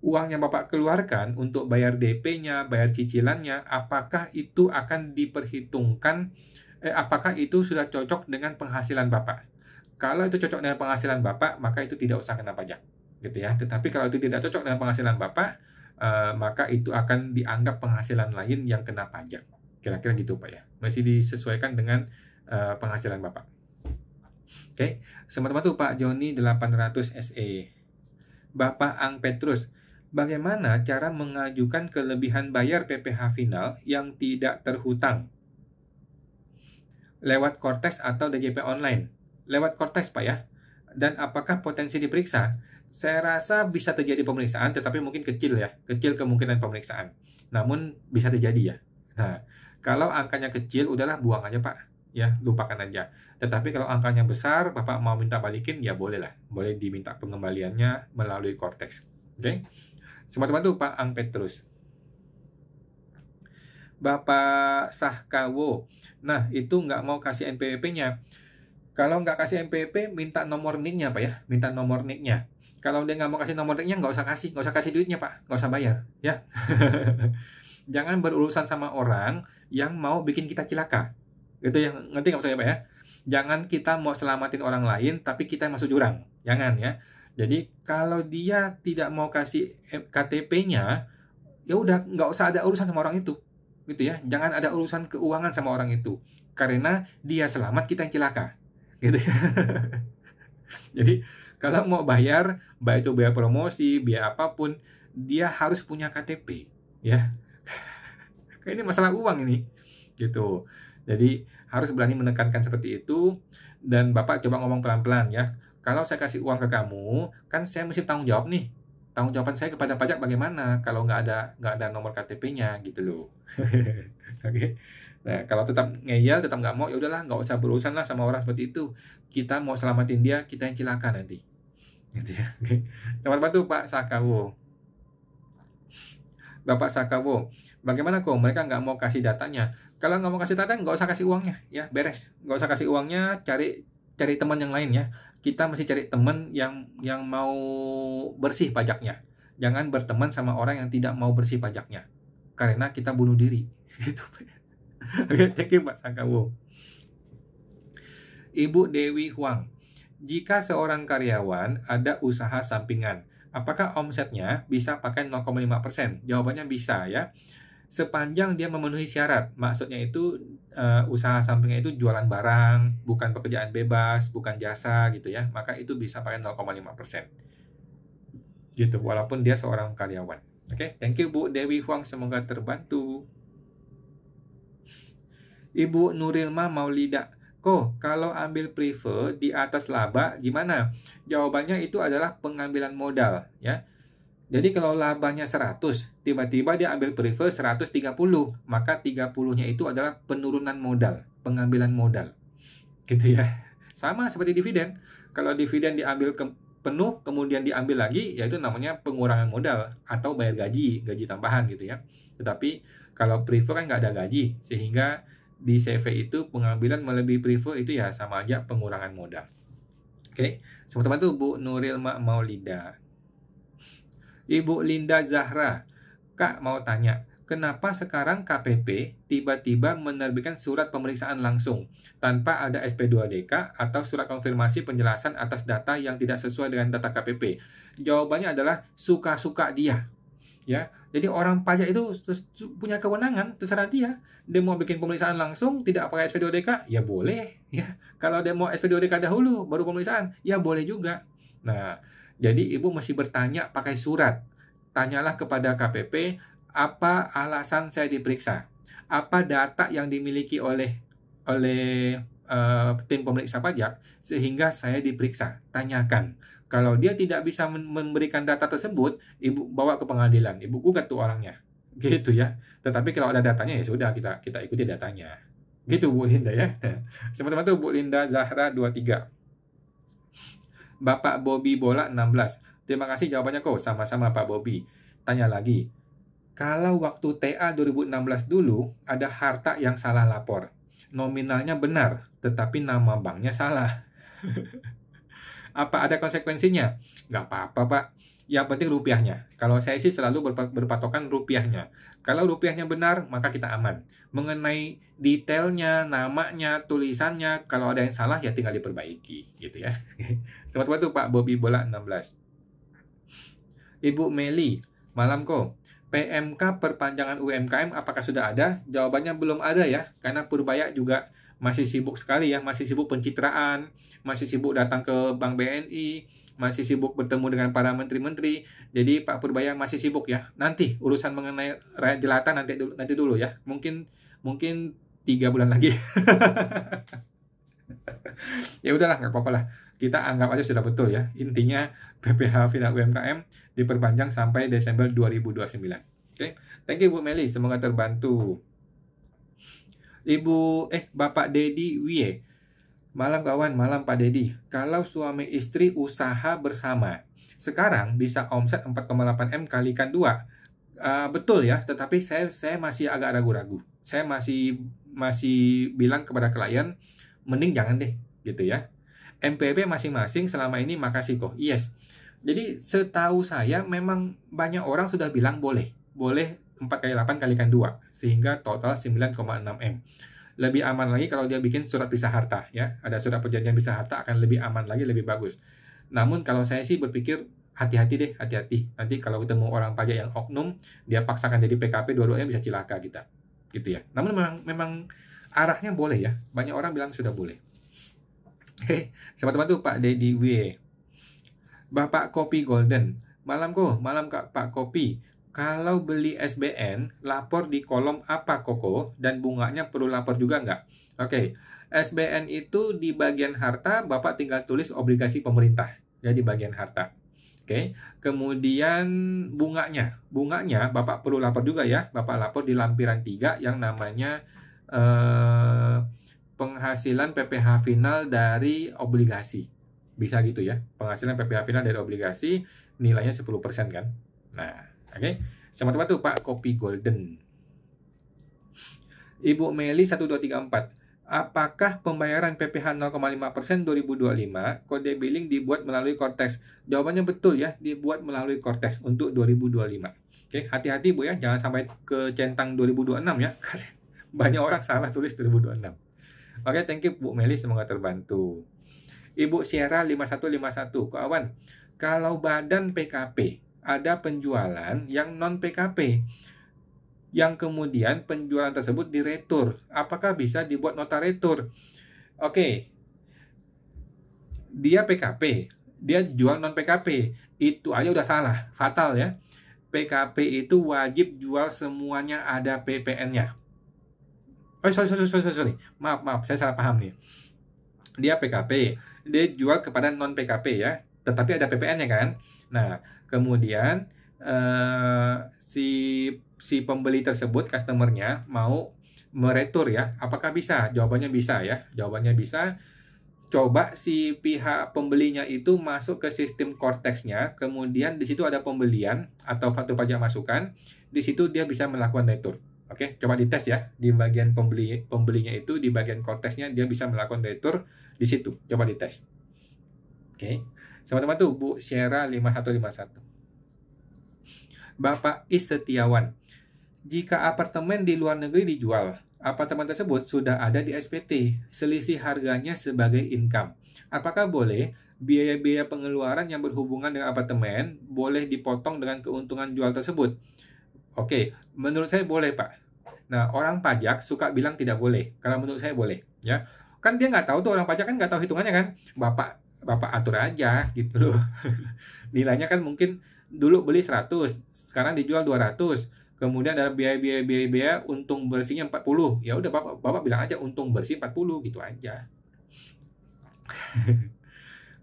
Uang yang Bapak keluarkan untuk bayar DP-nya, bayar cicilannya, apakah itu akan diperhitungkan, apakah itu sudah cocok dengan penghasilan Bapak? Kalau itu cocok dengan penghasilan Bapak, maka itu tidak usah kena pajak, gitu ya. Tetapi kalau itu tidak cocok dengan penghasilan Bapak, maka itu akan dianggap penghasilan lain yang kena pajak. Kira-kira gitu Pak ya. Masih disesuaikan dengan penghasilan Bapak. Oke, teman-teman tuh Pak Joni 800 SE. Bapak Ang Petrus, bagaimana cara mengajukan kelebihan bayar PPh final yang tidak terhutang? Lewat Kortex atau DJP online? Lewat Kortex Pak ya. Dan apakah potensi diperiksa? Saya rasa bisa terjadi pemeriksaan, tetapi mungkin kecil ya. Kecil kemungkinan pemeriksaan. Namun bisa terjadi ya. Nah, kalau angkanya kecil, udahlah buang aja Pak. Ya, lupakan aja. Tetapi kalau angkanya besar, Bapak mau minta balikin, ya boleh lah. Boleh diminta pengembaliannya melalui Kortex. Oke? Teman-teman tuh Pak Ang Petrus. Bapak Sahkawo. Nah, itu nggak mau kasih NPWP-nya. Kalau nggak kasih NPWP, minta nomor NIK-nya Pak ya. Minta nomor NIK-nya. Kalau dia nggak mau kasih nomor NIK-nya, nggak usah kasih duitnya Pak. Nggak usah bayar. Ya. Jangan berurusan sama orang yang mau bikin kita cilaka. Gitu ya, ngerti nggak maksudnya Pak ya? Jangan kita mau selamatin orang lain, tapi kita masuk jurang. Jangan ya. Jadi kalau dia tidak mau kasih KTP-nya, ya udah nggak usah ada urusan sama orang itu, gitu ya. Jangan ada urusan keuangan sama orang itu, karena dia selamat kita yang cilaka, gitu ya. Jadi kalau mau bayar, baik itu biaya promosi, biaya apapun, dia harus punya KTP, ya. Ini masalah uang ini, gitu. Jadi harus berani menekankan seperti itu. Dan Bapak coba ngomong pelan-pelan ya. Kalau saya kasih uang ke kamu, kan saya mesti tanggung jawab nih. Tanggung jawaban saya kepada pajak bagaimana kalau nggak ada nomor KTP-nya gitu loh. Oke. Nah, kalau tetap ngeyel, tetap nggak mau, ya udahlah, nggak usah berurusan lah sama orang seperti itu. Kita mau selamatin dia, kita yang cilaka nanti. Gitu ya. Oke. Selamat bantu Pak Sakawo. Bapak Sakawo, bagaimana kok mereka nggak mau kasih datanya? Kalau nggak mau kasih data, nggak usah kasih uangnya, ya beres. Nggak usah kasih uangnya, cari teman yang lain ya. Kita mesti cari teman yang mau bersih pajaknya. Jangan berteman sama orang yang tidak mau bersih pajaknya, karena kita bunuh diri. Gitu. Oke, thank you Pak Sakawo. Ibu Dewi Huang, jika seorang karyawan ada usaha sampingan, apakah omsetnya bisa pakai 0,5%? Jawabannya bisa ya. Sepanjang dia memenuhi syarat. Maksudnya itu usaha sampingnya itu jualan barang, bukan pekerjaan bebas, bukan jasa gitu ya. Maka itu bisa pakai 0,5%. Gitu, walaupun dia seorang karyawan. Oke, thank you Bu Dewi Huang, semoga terbantu. Ibu Nurilma Maulida, kok kalau ambil prefer di atas laba gimana? Jawabannya itu adalah pengambilan modal ya. Jadi kalau labanya 100, tiba-tiba dia ambil prefer 130, maka 30-nya itu adalah penurunan modal, pengambilan modal. Gitu ya. Sama seperti dividen. Kalau dividen diambil penuh, kemudian diambil lagi, yaitu namanya pengurangan modal atau bayar gaji tambahan gitu ya. Tetapi kalau prefer kan nggak ada gaji, sehingga di CV itu pengambilan melebihi prefer itu ya sama aja pengurangan modal. Oke, teman-teman tuh Bu Nuril Maulida. Ibu Linda Zahra, Kak mau tanya, kenapa sekarang KPP tiba-tiba menerbitkan surat pemeriksaan langsung tanpa ada SP2DK atau surat konfirmasi penjelasan atas data yang tidak sesuai dengan data KPP? Jawabannya adalah suka-suka dia. Ya, jadi orang pajak itu punya kewenangan, terserah dia. Dia mau bikin pemeriksaan langsung tidak pakai SP2DK, ya boleh. Ya, kalau dia mau SP2DK dahulu baru pemeriksaan, ya boleh juga. Nah, jadi ibu mesti bertanya pakai surat. Tanyalah kepada KPP, apa alasan saya diperiksa? Apa data yang dimiliki oleh tim pemeriksa pajak sehingga saya diperiksa? Tanyakan. Kalau dia tidak bisa memberikan data tersebut, ibu bawa ke pengadilan. Ibu gugat tuh orangnya. Gitu ya. Tetapi kalau ada datanya ya sudah kita ikuti datanya. Gitu Bu Linda ya. Teman-teman tuh Bu Linda Zahra 23. Bapak Bobby Bola 16. Terima kasih jawabannya kok. Sama-sama Pak Bobby. Tanya lagi. Kalau waktu TA 2016 dulu, ada harta yang salah lapor. Nominalnya benar, tetapi nama banknya salah. Apa ada konsekuensinya? Nggak apa-apa, Pak. Yang penting rupiahnya. Kalau saya sih selalu berpatokan rupiahnya. Kalau rupiahnya benar, maka kita aman. Mengenai detailnya, namanya, tulisannya, kalau ada yang salah, ya tinggal diperbaiki. Gitu ya. Selamat waktu Pak Bobby Bola 16. Ibu Meli, malam kok. PMK perpanjangan UMKM apakah sudah ada? Jawabannya belum ada ya, karena Purbaya juga masih sibuk sekali ya, masih sibuk pencitraan, masih sibuk datang ke Bank BNI, masih sibuk bertemu dengan para menteri-menteri. Jadi Pak Purbaya masih sibuk ya. Nanti urusan mengenai rakyat jelata nanti dulu ya. Mungkin 3 bulan lagi. Ya udahlah, nggak apa-apa lah. Kita anggap aja sudah betul ya. Intinya PPh final UMKM diperpanjang sampai Desember 2029. Oke. Thank you Bu Meli, semoga terbantu. Bapak Dedi Wie. Malam kawan, malam Pak Dedi. Kalau suami istri usaha bersama, sekarang bisa omset 4,8 M kalikan 2. Betul ya, tetapi saya masih agak ragu-ragu. Saya masih bilang kepada klien, mending jangan deh, gitu ya. MPP masing-masing selama ini makasih kok. Yes. Jadi setahu saya memang banyak orang sudah bilang boleh 4 kali 8 kalikan 2 sehingga total 9,6 M. Lebih aman lagi kalau dia bikin surat pisah harta ya. Ada surat perjanjian pisah harta akan lebih aman lagi, lebih bagus. Namun kalau saya sih berpikir hati-hati deh, hati-hati. Nanti kalau ketemu orang pajak yang oknum, dia paksakan jadi PKP dua-duanya bisa cilaka kita. Gitu ya. Namun memang arahnya boleh ya. Banyak orang bilang sudah boleh. Oke, selamat bantu Pak Dedi W. Bapak Kopi Golden. Malam Kak Pak Kopi. Kalau beli SBN, lapor di kolom apa Koko dan bunganya perlu lapor juga nggak? Oke, SBN itu di bagian harta, Bapak tinggal tulis obligasi pemerintah. Ya, di bagian harta. Oke, kemudian bunganya Bapak perlu lapor juga ya. Bapak lapor di lampiran 3 yang namanya penghasilan PPh final dari obligasi. Bisa gitu ya. Penghasilan PPh final dari obligasi nilainya 10% kan. Nah, oke. Selamat tuh Pak Kopi Golden. Ibu Meli 1234. Apakah pembayaran PPh 0,5% 2025 kode billing dibuat melalui Cortex? Jawabannya betul ya, dibuat melalui Cortex untuk 2025. Oke, hati-hati Bu ya, jangan sampai ke centang 2026 ya. Banyak orang salah tulis 2026. Oke, thank you Bu Meli, semoga terbantu. Ibu Sierra 5151, Kak Awan, kalau badan PKP ada penjualan yang non PKP, yang kemudian penjualan tersebut diretur, apakah bisa dibuat nota retur? Oke, dia PKP, dia jual non PKP, itu aja udah salah, fatal ya. PKP itu wajib jual semuanya ada PPN-nya. Oh, sorry. Maaf, saya salah paham nih. Dia PKP, dia jual kepada non PKP ya, tetapi ada PPN-nya kan. Nah, kemudian si pembeli tersebut, customer-nya mau meretur ya. Apakah bisa? Jawabannya bisa ya. Jawabannya bisa. Coba si pihak pembelinya itu masuk ke sistem Cortex-nya, kemudian di situ ada pembelian atau faktur pajak masukan, di situ dia bisa melakukan retur. Oke, coba dites ya. Di bagian pembelinya itu, di bagian Cortex-nya dia bisa melakukan retur di situ. Coba dites. Oke. Sama-sama tuh Bu Sierra 5151. Bapak Is Setiawan. Jika apartemen di luar negeri dijual, apartemen tersebut sudah ada di SPT, selisih harganya sebagai income. Apakah boleh biaya-biaya pengeluaran yang berhubungan dengan apartemen boleh dipotong dengan keuntungan jual tersebut? Oke, menurut saya boleh Pak. Nah, orang pajak suka bilang tidak boleh. Kalau menurut saya boleh, ya. Kan dia nggak tahu tuh, orang pajak kan nggak tahu hitungannya kan. Bapak atur aja gitu loh. Nilainya kan mungkin dulu beli 100, sekarang dijual 200. Kemudian ada biaya untung bersihnya 40. Ya udah Bapak bilang aja untung bersih 40 gitu aja.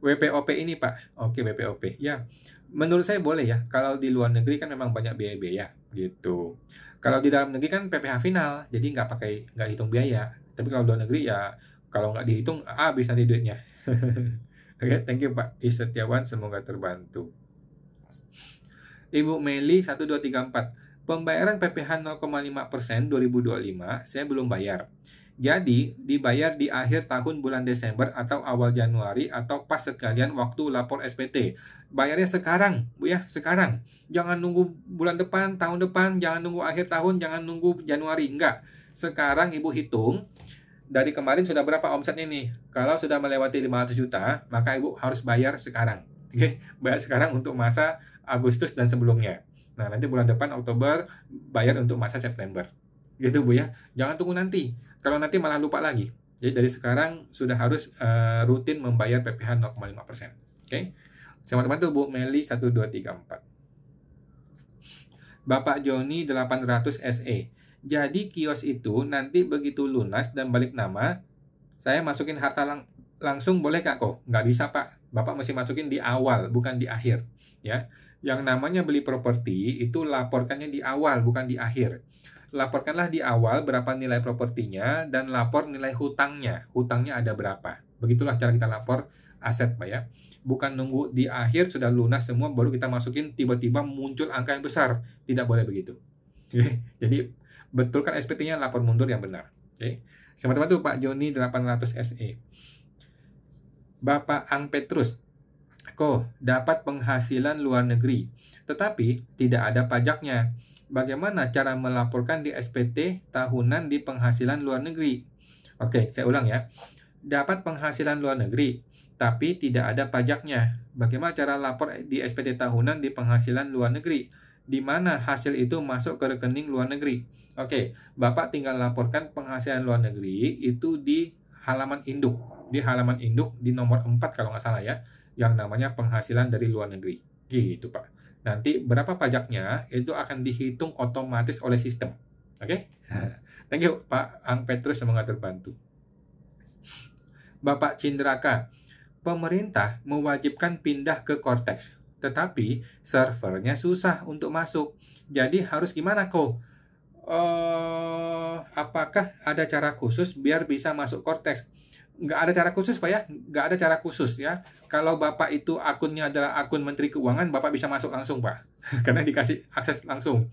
WPOP ini Pak. Oke, WPOP. Ya. Menurut saya boleh ya. Kalau di luar negeri kan memang banyak biaya-biaya gitu. Kalau di dalam negeri kan PPh final, jadi nggak hitung biaya. Tapi kalau di luar negeri ya kalau nggak dihitung habis nanti duitnya. Oke, thank you Pak Setiawan, semoga terbantu. Ibu Meli 1234. Pembayaran PPh 0,5% 2025 saya belum bayar. Jadi, dibayar di akhir tahun bulan Desember atau awal Januari atau pas sekalian waktu lapor SPT. Bayarnya sekarang, Bu ya, sekarang. Jangan nunggu bulan depan, tahun depan, jangan nunggu akhir tahun, jangan nunggu Januari. Enggak. Sekarang Ibu hitung, dari kemarin sudah berapa omsetnya nih? Kalau sudah melewati 500 juta, maka Ibu harus bayar sekarang. Oke, bayar sekarang untuk masa Agustus dan sebelumnya. Nah, nanti bulan depan Oktober bayar untuk masa September. Gitu Bu ya. Jangan tunggu nanti. Kalau nanti malah lupa lagi. Jadi dari sekarang sudah harus rutin membayar PPh 0,5%. Oke. Sama-sama tuh Bu Meli 1234. Bapak Joni 800 SE. Jadi kios itu nanti begitu lunas dan balik nama, saya masukin harta langsung boleh Kak kok? Nggak bisa Pak. Bapak mesti masukin di awal, bukan di akhir. Ya. Yang namanya beli properti itu laporkannya di awal, bukan di akhir. Laporkanlah di awal berapa nilai propertinya dan lapor nilai hutangnya. Hutangnya ada berapa. Begitulah cara kita lapor aset Pak ya. Bukan nunggu di akhir sudah lunas semua baru kita masukin tiba-tiba muncul angka yang besar. Tidak boleh begitu. Jadi betulkan SPT-nya, lapor mundur yang benar. Oke. Sama-sama tuh Pak Joni 800 SE. Bapak Ang Petrus. Dapat penghasilan luar negeri, tetapi tidak ada pajaknya. Bagaimana cara melaporkan di SPT tahunan di penghasilan luar negeri? Oke, saya ulang ya. Dapat penghasilan luar negeri, tapi tidak ada pajaknya. Bagaimana cara lapor di SPT tahunan di penghasilan luar negeri? Di mana hasil itu masuk ke rekening luar negeri? Oke, Bapak tinggal laporkan penghasilan luar negeri itu di halaman induk. Di halaman induk di nomor 4 kalau nggak salah ya, yang namanya penghasilan dari luar negeri. Gitu Pak. Nanti berapa pajaknya itu akan dihitung otomatis oleh sistem. Oke? Thank you Pak Ang Petrus, semoga terbantu. Bapak Cindraka. Pemerintah mewajibkan pindah ke Cortex, tetapi servernya susah untuk masuk. Jadi harus gimana kok? Apakah ada cara khusus biar bisa masuk Cortex? Nggak ada cara khusus Pak ya, nggak ada cara khusus ya. Kalau Bapak itu akunnya adalah akun Menteri Keuangan, Bapak bisa masuk langsung Pak, karena dikasih akses langsung.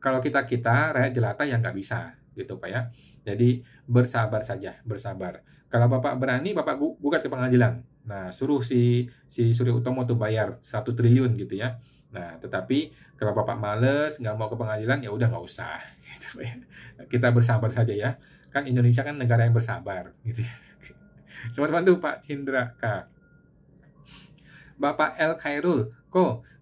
Kalau kita rakyat jelata yang nggak bisa, gitu Pak ya. Jadi bersabar saja, bersabar. Kalau Bapak berani, Bapak gugat ke pengadilan. Nah, suruh si Suryo Utomo tuh bayar 1 triliun gitu ya. Nah, tetapi kalau Bapak males, nggak mau ke pengadilan, ya udah nggak usah, gitu Pak ya. Kita bersabar saja ya. Kan Indonesia kan negara yang bersabar, gitu ya. Selamat bantu Pak Cindra K. Bapak L. Khairul.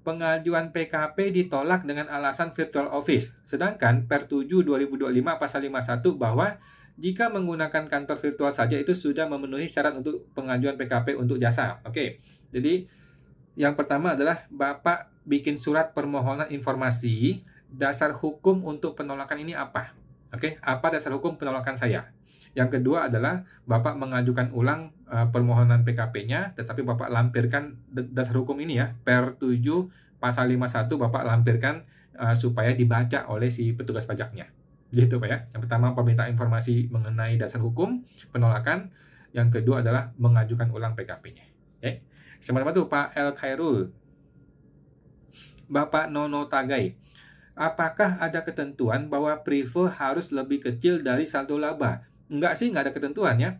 Pengajuan PKP ditolak dengan alasan virtual office. Sedangkan Per 7 2025 pasal 51 bahwa jika menggunakan kantor virtual saja itu sudah memenuhi syarat untuk pengajuan PKP untuk jasa. Oke. Jadi yang pertama adalah Bapak bikin surat permohonan informasi dasar hukum untuk penolakan ini apa? Oke, apa dasar hukum penolakan saya? Yang kedua adalah Bapak mengajukan ulang permohonan PKP-nya, tetapi Bapak lampirkan dasar hukum ini ya, Per 7 pasal 51 Bapak lampirkan supaya dibaca oleh si petugas pajaknya. Gitu Pak ya. Yang pertama permintaan informasi mengenai dasar hukum penolakan, yang kedua adalah mengajukan ulang PKP-nya. Oke. Sama-sama tuh Pak El Khairul. Bapak Nono Tagai. Apakah ada ketentuan bahwa prive harus lebih kecil dari saldo laba? Enggak sih, enggak ada ketentuan ya.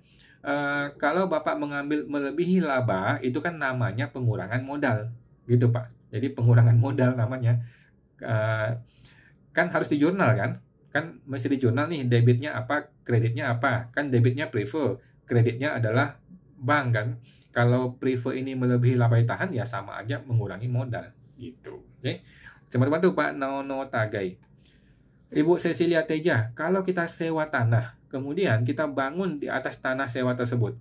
Kalau Bapak mengambil melebihi laba, itu kan namanya pengurangan modal. Gitu Pak. Jadi pengurangan modal namanya. Kan harus di jurnal kan? Kan mesti di jurnal nih, debitnya apa, kreditnya apa. Kan debitnya prive, kreditnya adalah bank kan. Kalau prive ini melebihi laba tahan, ya sama aja mengurangi modal. Gitu. Oke. Teman-teman tuh Pak Nono Tagai. Ibu Cecilia Teja, kalau kita sewa tanah, kemudian kita bangun di atas tanah sewa tersebut.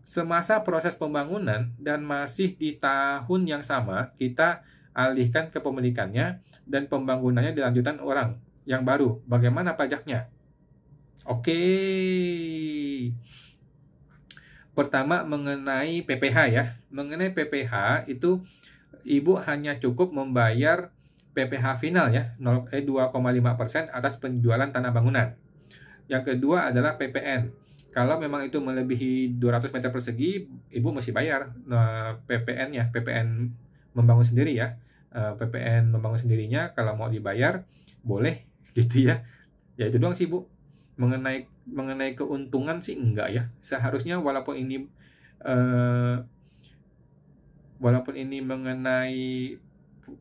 Semasa proses pembangunan dan masih di tahun yang sama, kita alihkan kepemilikannya dan pembangunannya dilanjutkan orang yang baru. Bagaimana pajaknya? Oke. Pertama mengenai PPh ya. Mengenai PPh itu Ibu hanya cukup membayar PPh final ya, 2,5% atas penjualan tanah bangunan. Yang kedua adalah PPN. Kalau memang itu melebihi 200 meter persegi, Ibu mesti bayar PPN-nya, PPN membangun sendiri ya. PPN membangun sendirinya kalau mau dibayar boleh gitu ya. Ya itu doang sih Bu. Mengenai keuntungan sih enggak ya. Seharusnya walaupun ini mengenai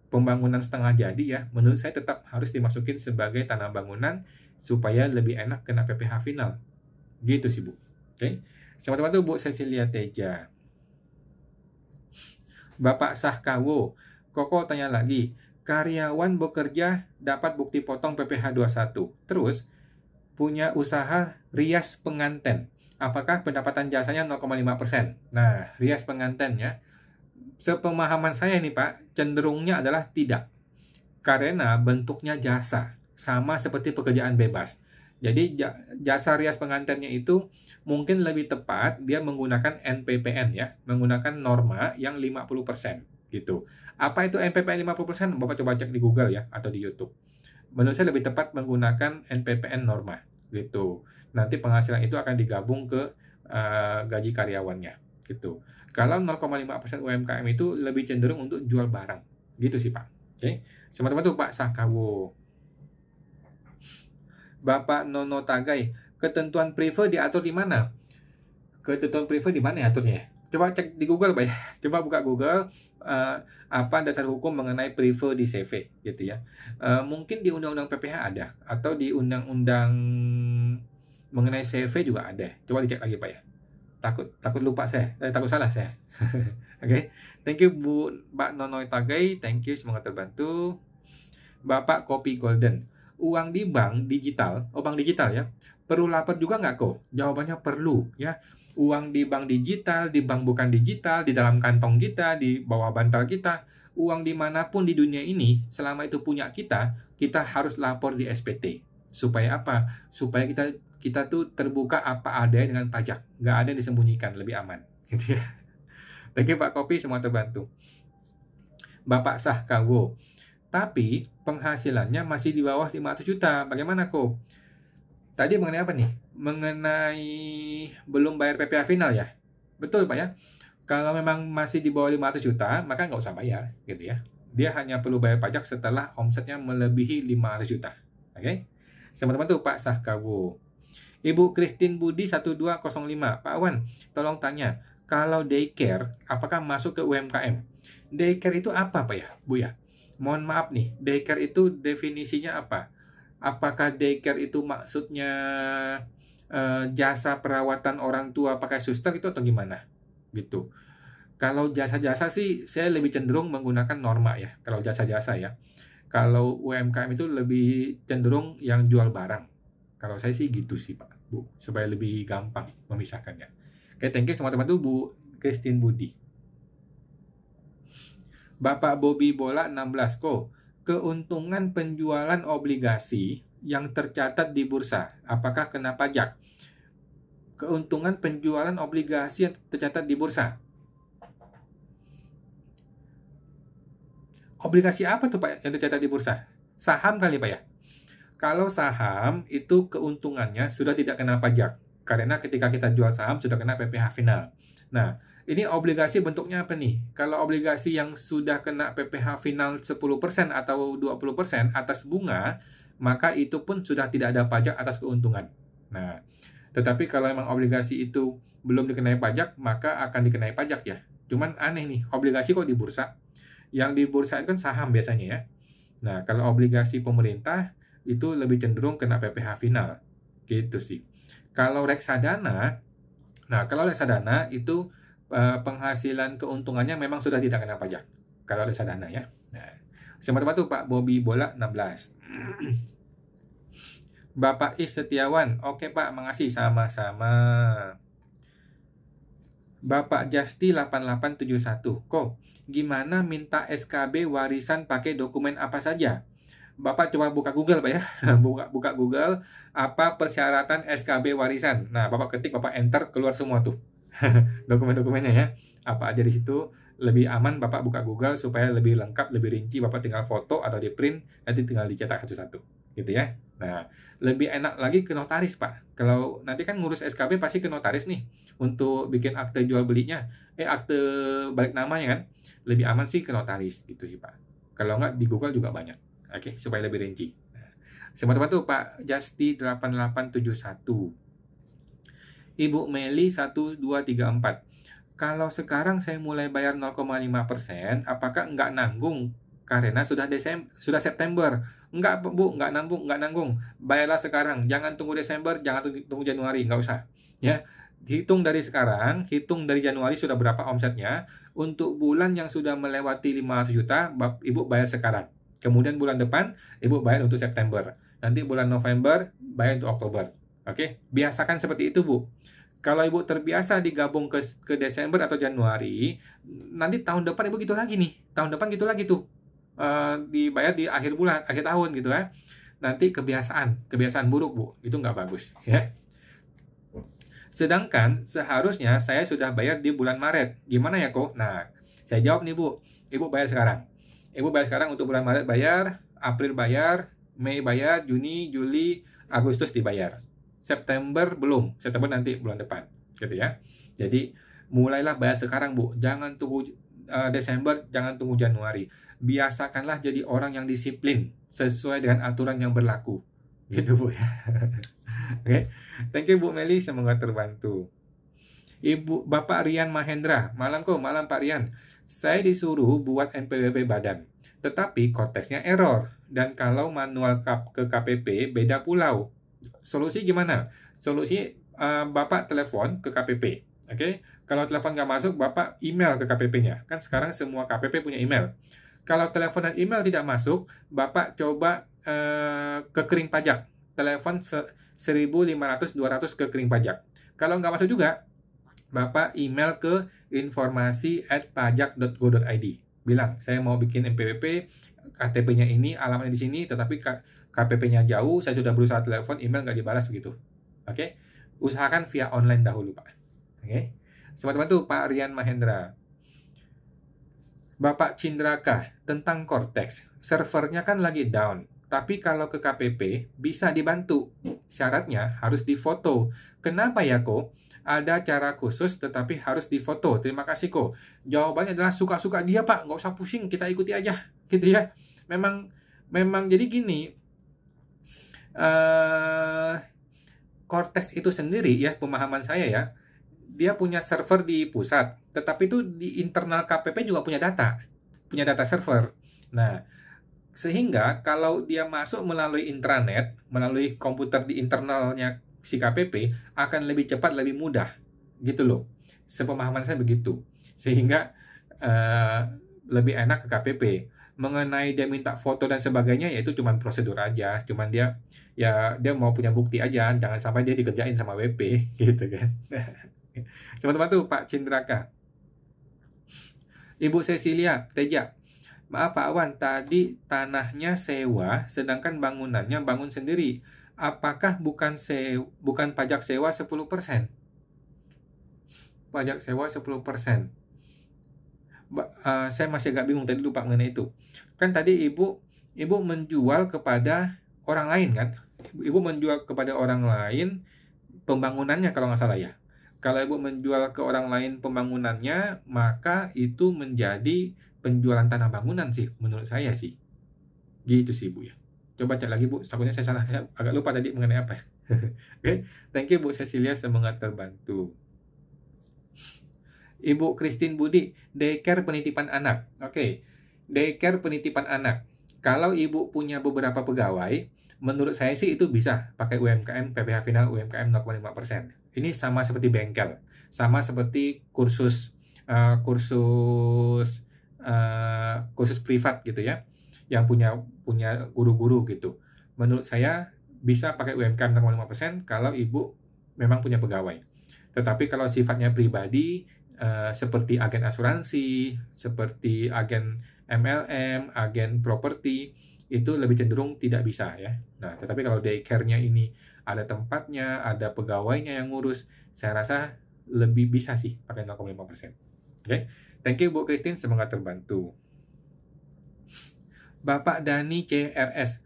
pembangunan setengah jadi ya, menurut saya tetap harus dimasukin sebagai tanah bangunan supaya lebih enak kena PPh final. Gitu sih Bu. Oke. Sama-sama tuh Bu Cecilia Teja. Bapak Sahkawo, Koko tanya lagi, karyawan bekerja dapat bukti potong PPh 21. Terus punya usaha rias pengantin. Apakah pendapatan jasanya 0,5%? Nah, rias pengantin ya. Sepemahaman saya nih Pak, cenderungnya adalah tidak. Karena bentuknya jasa, sama seperti pekerjaan bebas. Jadi jasa rias pengantinnya itu mungkin lebih tepat dia menggunakan NPPN ya, menggunakan norma yang 50% gitu. Apa itu NPPN 50%? Bapak coba cek di Google ya atau di YouTube. Menurut saya lebih tepat menggunakan NPPN norma gitu. Nanti penghasilan itu akan digabung ke gaji karyawannya gitu. Kalau 0,5% UMKM itu lebih cenderung untuk jual barang. Gitu sih Pak. Oke. Sama-sama tuh Pak Sakawo. Bapak Nono Tagai, ketentuan prive diatur di mana? Ketentuan prive di mana ya aturnya? Coba cek di Google Pak ya. Coba buka Google apa dasar hukum mengenai prive di CV gitu ya. Mungkin di Undang-Undang PPh ada atau di Undang-Undang mengenai CV juga ada. Coba dicek lagi Pak ya. Takut lupa saya. Takut salah saya. Oke. Thank you Bu Mbak Nono Tagai. Thank you, semoga terbantu. Bapak Kopi Golden. Uang di bank digital, bank digital ya, perlu lapor juga nggak kok? Jawabannya perlu ya. Uang di bank digital, di bank bukan digital, di dalam kantong kita, di bawah bantal kita, uang dimanapun di dunia ini, selama itu punya kita harus lapor di SPT. Supaya apa? Supaya kita tuh terbuka apa adanya dengan pajak, nggak ada yang disembunyikan, lebih aman. Gitu ya. Thank you Pak Kopi, semua terbantu. Bapak Sahkawo. Tapi penghasilannya masih di bawah 500 juta. Bagaimana kok? Tadi mengenai apa nih? Mengenai belum bayar PPh final ya? Betul Pak ya? Kalau memang masih di bawah 500 juta, maka nggak usah bayar gitu ya. Dia hanya perlu bayar pajak setelah omsetnya melebihi 500 juta. Oke? Sama-sama tuh Pak Sahkawo. Ibu Christine Budi 1205. Pak Awan, tolong tanya, kalau daycare, apakah masuk ke UMKM? Daycare itu apa Pak ya, Bu ya? Mohon maaf nih, daycare itu definisinya apa? Apakah daycare itu maksudnya jasa perawatan orang tua pakai suster itu atau gimana? Gitu. Kalau jasa-jasa sih saya lebih cenderung menggunakan norma ya. Kalau jasa-jasa ya. Kalau UMKM itu lebih cenderung yang jual barang. Kalau saya sih gitu sih Pak, Bu. Supaya lebih gampang memisahkannya. Oke, thank you semua teman-teman Bu Christine Budi. Bapak Bobby Bola 16 ko, keuntungan penjualan obligasi yang tercatat di bursa, apakah kena pajak? Keuntungan penjualan obligasi yang tercatat di bursa. Obligasi apa tuh Pak yang tercatat di bursa? Saham kali Pak ya? Kalau saham itu keuntungannya sudah tidak kena pajak. Karena ketika kita jual saham sudah kena PPh final. Nah, ini obligasi bentuknya apa nih? Kalau obligasi yang sudah kena PPh final 10% atau 20% atas bunga, maka itu pun sudah tidak ada pajak atas keuntungan. Nah, tetapi kalau memang obligasi itu belum dikenai pajak, maka akan dikenai pajak ya. Cuman aneh nih, obligasi kok di bursa? Yang di bursa itu kan saham biasanya ya. Nah, kalau obligasi pemerintah itu lebih cenderung kena PPh final. Gitu sih. Kalau reksadana, itu penghasilan keuntungannya memang sudah tidak kena pajak. Kalau reksadana ya. Nah, sama-sama tuh Pak Bobby Bola 16. Bapak Is Setiawan. Oke Pak, makasih sama-sama. Bapak Justi 8871. Kok gimana minta SKB warisan pakai dokumen apa saja? Bapak coba buka Google Pak ya. buka Google apa persyaratan SKB warisan. Nah, Bapak ketik, Bapak enter, keluar semua tuh. Dokumen-dokumennya ya. Apa aja di situ. Lebih aman Bapak buka Google supaya lebih lengkap, lebih rinci. Bapak tinggal foto atau di print, nanti tinggal dicetak satu-satu. Gitu ya. Nah, lebih enak lagi ke notaris, Pak. Kalau nanti kan ngurus SKB pasti ke notaris nih untuk bikin akte jual belinya, akte balik namanya kan. Lebih aman sih ke notaris gitu sih, Pak. Kalau nggak di Google juga banyak. Oke, supaya lebih rinci. Nah, teman-teman tuh Pak Justi 8871. Ibu Meli 1234. Kalau sekarang saya mulai bayar 0,5%, apakah nggak nanggung? Karena sudah September. Enggak, Bu, nggak nanggung. Bayarlah sekarang, jangan tunggu Desember, jangan tunggu Januari, nggak usah. Ya, hitung dari sekarang, hitung dari Januari sudah berapa omsetnya. Untuk bulan yang sudah melewati 500 juta, Ibu bayar sekarang. Kemudian bulan depan, Ibu bayar untuk September. Nanti bulan November, bayar untuk Oktober. Oke, biasakan seperti itu, Bu. Kalau Ibu terbiasa digabung ke Desember atau Januari, nanti tahun depan Ibu gitu lagi nih. Tahun depan gitu lagi tuh. Dibayar di akhir bulan, akhir tahun gitu ya. Nanti kebiasaan buruk, Bu. Itu nggak bagus, ya. Sedangkan seharusnya saya sudah bayar di bulan Maret. Gimana ya, kok? Nah, saya jawab nih, Bu. Ibu bayar sekarang. Ibu bayar sekarang untuk bulan Maret bayar, April bayar, Mei bayar, Juni, Juli, Agustus dibayar. September belum, September nanti bulan depan, gitu ya. Jadi mulailah bayar sekarang, Bu. Jangan tunggu Desember, jangan tunggu Januari. Biasakanlah jadi orang yang disiplin sesuai dengan aturan yang berlaku, gitu, Bu ya. Oke, thank you Bu Meli, semoga terbantu. Bapak Rian Mahendra, malam Pak Rian. Saya disuruh buat NPWP badan, tetapi korteksnya error. Dan kalau manual ke KPP beda pulau. Solusi gimana? Solusi Bapak telepon ke KPP. Oke, kalau telepon nggak masuk, Bapak email ke KPP-nya. Kan sekarang semua KPP punya email. Kalau telepon dan email tidak masuk, Bapak coba ke Kering Pajak. Telepon 1.500-200 ke Kering Pajak. Kalau nggak masuk juga, Bapak email ke informasi@pajak.go.id. Bilang, saya mau bikin NPWP, KTP-nya ini, alamatnya di sini, tetapi KPP-nya jauh, saya sudah berusaha telepon, email nggak dibalas begitu. Oke? Usahakan via online dahulu, Pak. Oke? Teman-teman tuh, Pak Rian Mahendra. Bapak Cindraka, tentang Cortex. Servernya kan lagi down. Tapi kalau ke KPP, bisa dibantu. Syaratnya harus difoto. Kenapa ya, Ko? Ada cara khusus, tetapi harus difoto. Terima kasih, Ko. Jawabannya adalah suka-suka dia, Pak. Nggak usah pusing, kita ikuti aja. Gitu ya. Memang jadi gini, Cortex itu sendiri ya, pemahaman saya ya, dia punya server di pusat, tetapi itu di internal KPP juga punya data server. Nah, sehingga kalau dia masuk melalui intranet, melalui komputer di internalnya si KPP, akan lebih cepat, lebih mudah, gitu loh. Sepemahaman saya begitu. Sehingga lebih enak ke KPP. Mengenai dia minta foto dan sebagainya, ya itu cuma prosedur aja, cuman dia mau punya bukti aja, jangan sampai dia dikerjain sama WP gitu kan. Teman-teman tuh Pak Cindraka. Ibu Cecilia Teja, maaf Pak Awan, tadi tanahnya sewa sedangkan bangunannya bangun sendiri, apakah bukan pajak sewa 10%? Pajak sewa 10%. Saya masih agak bingung, tadi lupa mengenai itu. Kan tadi ibu menjual kepada orang lain kan? Ibu menjual kepada orang lain pembangunannya kalau nggak salah ya. Kalau ibu menjual ke orang lain pembangunannya, maka itu menjadi penjualan tanah bangunan sih, menurut saya sih. Gitu sih Bu ya. Coba cek lagi Bu, takutnya saya salah. Saya agak lupa tadi mengenai apa. Oke, thank you Bu Cecilia, semoga terbantu. Ibu Christine Budi, daycare penitipan anak. Oke, daycare penitipan anak. Kalau ibu punya beberapa pegawai, menurut saya sih itu bisa pakai UMKM, PPh final UMKM 0,5%. Ini sama seperti bengkel, sama seperti kursus privat gitu ya, yang punya guru-guru gitu. Menurut saya bisa pakai UMKM 0,5% kalau ibu memang punya pegawai. Tetapi kalau sifatnya pribadi, seperti agen asuransi, seperti agen MLM, agen properti, itu lebih cenderung tidak bisa ya. Nah, tetapi kalau daycare-nya ini ada tempatnya, ada pegawainya yang ngurus, saya rasa lebih bisa sih pakai 0,5%. Oke, thank you Bu Christine, semoga terbantu. Bapak Dani CRS,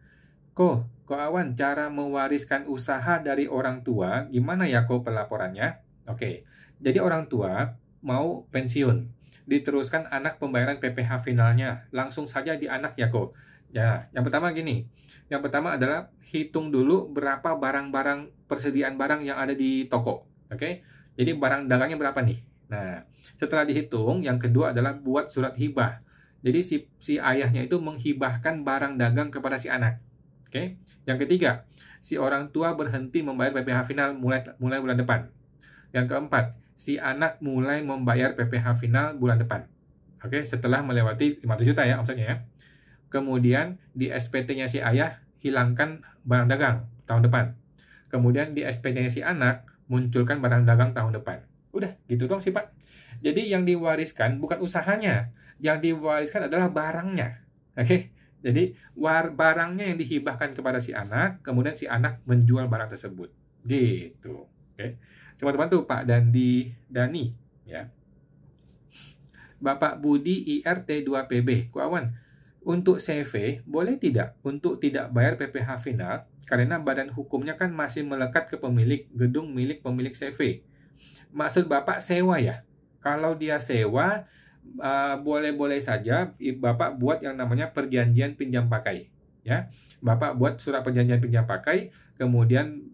Ko Ko Awan, cara mewariskan usaha dari orang tua, gimana ya Ko pelaporannya? Oke, jadi orang tua mau pensiun, diteruskan anak pembayaran PPh finalnya, langsung saja di anak ya Ko. Ya, yang pertama gini, yang pertama adalah hitung dulu berapa barang-barang persediaan barang yang ada di toko. Oke, jadi barang dagangnya berapa nih? Nah, setelah dihitung, yang kedua adalah buat surat hibah. Jadi si ayahnya itu menghibahkan barang dagang kepada si anak. Oke. Yang ketiga, si orang tua berhenti membayar PPh final mulai bulan depan. Yang keempat, si anak mulai membayar PPh final bulan depan. Oke, setelah melewati 500 juta ya omsetnya ya. Kemudian di SPT-nya si ayah hilangkan barang dagang tahun depan. Kemudian di SPT-nya si anak munculkan barang dagang tahun depan. Udah, gitu doang sih Pak. Jadi yang diwariskan bukan usahanya, yang diwariskan adalah barangnya. Oke. Jadi barangnya yang dihibahkan kepada si anak, kemudian si anak menjual barang tersebut. Gitu. Oke. Coba bantu Pak Dani ya. Bapak Budi IRT2PB. Ku Awan, untuk CV boleh tidak untuk tidak bayar PPh final karena badan hukumnya kan masih melekat ke pemilik gedung milik pemilik CV. Maksud Bapak sewa ya? Kalau dia sewa, boleh-boleh saja Bapak buat yang namanya perjanjian pinjam pakai. Ya, Bapak buat surat perjanjian pinjam pakai, kemudian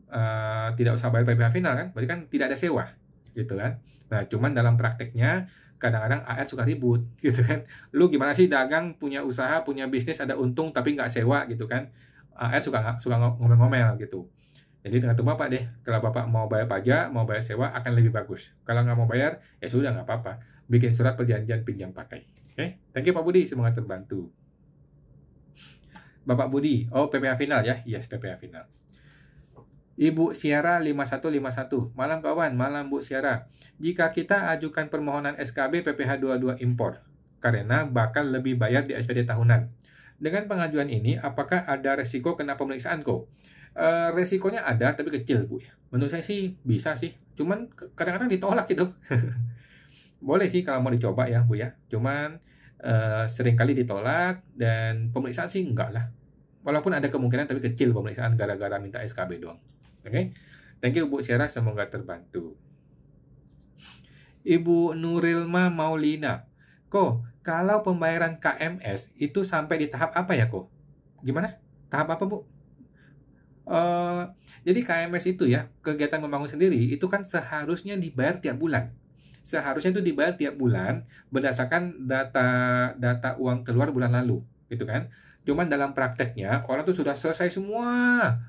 tidak usah bayar PPh final kan? Berarti kan tidak ada sewa, gitu kan? Nah, cuman dalam prakteknya kadang-kadang AR suka ribut, gitu kan? Lu gimana sih dagang, punya usaha, punya bisnis, ada untung tapi nggak sewa, gitu kan? AR suka ngomel-ngomel gitu. Jadi tergantung Bapak deh, kalau Bapak mau bayar pajak, mau bayar sewa akan lebih bagus. Kalau nggak mau bayar, ya sudah nggak apa-apa. Bikin surat perjanjian pinjam pakai. Oke, thank you Pak Budi, semoga terbantu. Bapak Budi, oh PPh final ya? Yes, PPh final. Ibu Siara 5151, malam kawan, malam Bu Siara. Jika kita ajukan permohonan SKB PPh 22 impor, karena bakal lebih bayar di SPT tahunan. Dengan pengajuan ini, apakah ada resiko kena pemeriksaan kok? Resikonya ada, tapi kecil Bu. Menurut saya sih bisa sih, cuman kadang-kadang ditolak gitu. Boleh sih kalau mau dicoba ya Bu ya, cuman seringkali ditolak dan pemeriksaan sih enggak lah. Walaupun ada kemungkinan tapi kecil pemeriksaan gara-gara minta SKB doang. Oke, thank you Bu Syara, semoga terbantu. Ibu Nurilma Maulina, kok kalau pembayaran KMS itu sampai di tahap apa ya kok? Gimana? Tahap apa Bu? Jadi KMS itu ya, kegiatan membangun sendiri, itu kan seharusnya dibayar tiap bulan. Seharusnya itu dibayar tiap bulan berdasarkan data uang keluar bulan lalu, gitu kan. Cuman dalam prakteknya, orang tuh sudah selesai semua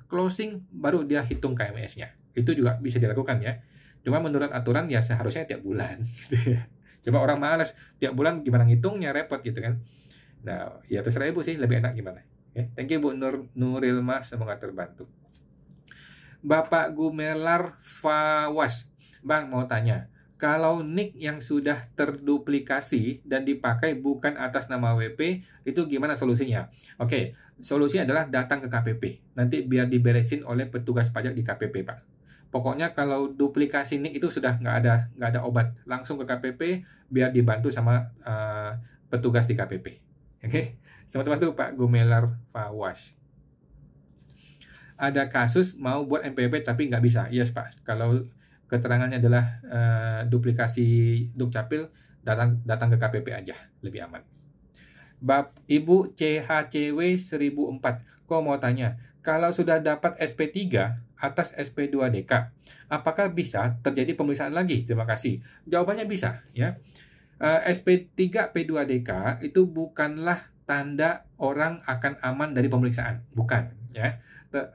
closing, baru dia hitung KMS-nya. Itu juga bisa dilakukan ya. Cuma menurut aturan ya seharusnya tiap bulan. Coba orang malas, tiap bulan gimana ngitungnya, repot gitu kan. Nah, ya terserah Ibu sih, lebih enak gimana. Okay. Thank you Bu Nurilma, semoga terbantu. Bapak Gumelar Fawas, Bang mau tanya, kalau nick yang sudah terduplikasi dan dipakai bukan atas nama WP, itu gimana solusinya? Oke, solusinya adalah datang ke KPP. Nanti biar diberesin oleh petugas pajak di KPP, Pak. Pokoknya kalau duplikasi nick itu sudah nggak ada obat, langsung ke KPP biar dibantu sama petugas di KPP. Oke, selamat bantu Pak Gumelar Fawas. Ada kasus mau buat NPWP tapi nggak bisa. Yes Pak, kalau keterangannya adalah duplikasi Dukcapil, datang ke KPP aja, lebih aman. Ibu CHCW 1004, kok mau tanya, kalau sudah dapat SP3 atas SP2DK, apakah bisa terjadi pemeriksaan lagi? Terima kasih. Jawabannya bisa, ya. SP3 P2DK itu bukanlah tanda orang akan aman dari pemeriksaan, bukan, ya.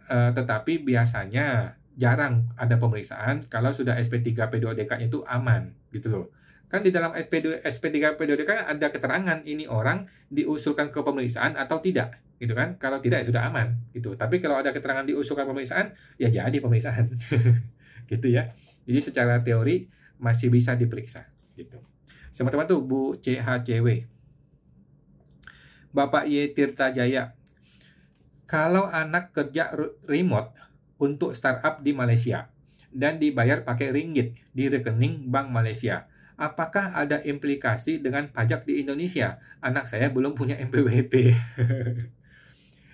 Tetapi biasanya jarang ada pemeriksaan kalau sudah SP3 P2DK itu aman, gitu loh. Kan di dalam SP3 P2DK ada keterangan ini orang diusulkan ke pemeriksaan atau tidak, gitu kan? Kalau tidak ya sudah aman, gitu. Tapi kalau ada keterangan diusulkan pemeriksaan, ya jadi pemeriksaan, gitu ya. Jadi secara teori masih bisa diperiksa, gitu. Sama-sama tuh Bu CHCW. Bapak Y Tirta Jaya, kalau anak kerja remote untuk startup di Malaysia dan dibayar pakai ringgit di rekening Bank Malaysia, apakah ada implikasi dengan pajak di Indonesia? Anak saya belum punya NPWP.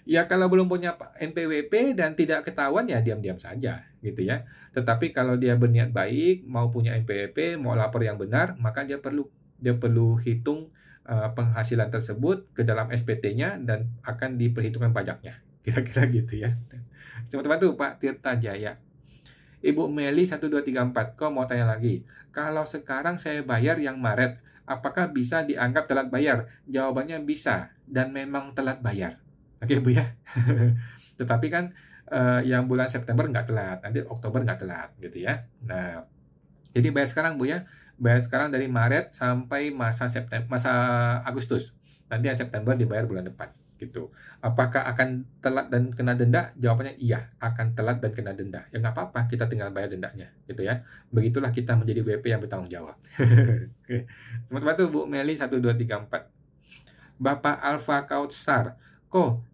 Ya kalau belum punya NPWP dan tidak ketahuan ya diam-diam saja gitu ya. Tetapi kalau dia berniat baik, mau punya NPWP, mau lapor yang benar, maka dia perlu hitung penghasilan tersebut ke dalam SPT-nya dan akan diperhitungkan pajaknya. Kira-kira gitu ya. Teman-teman tuh Pak Tirta Jaya. Ibu Meli 1234, kok mau tanya lagi. Kalau sekarang saya bayar yang Maret, apakah bisa dianggap telat bayar? Jawabannya bisa dan memang telat bayar. Oke Bu ya. Tetapi kan yang bulan September nggak telat, nanti Oktober nggak telat gitu ya. Nah, jadi bayar sekarang Bu ya. Bayar sekarang dari Maret sampai masa Agustus. Nanti yang September dibayar bulan depan gitu. Apakah akan telat dan kena denda? Jawabannya iya, akan telat dan kena denda. Ya nggak apa-apa, kita tinggal bayar dendanya gitu ya. Begitulah kita menjadi WP yang bertanggung jawab. Oke. Teman-teman tuh Bu Meli 1234. Bapak Alfa Kautsar,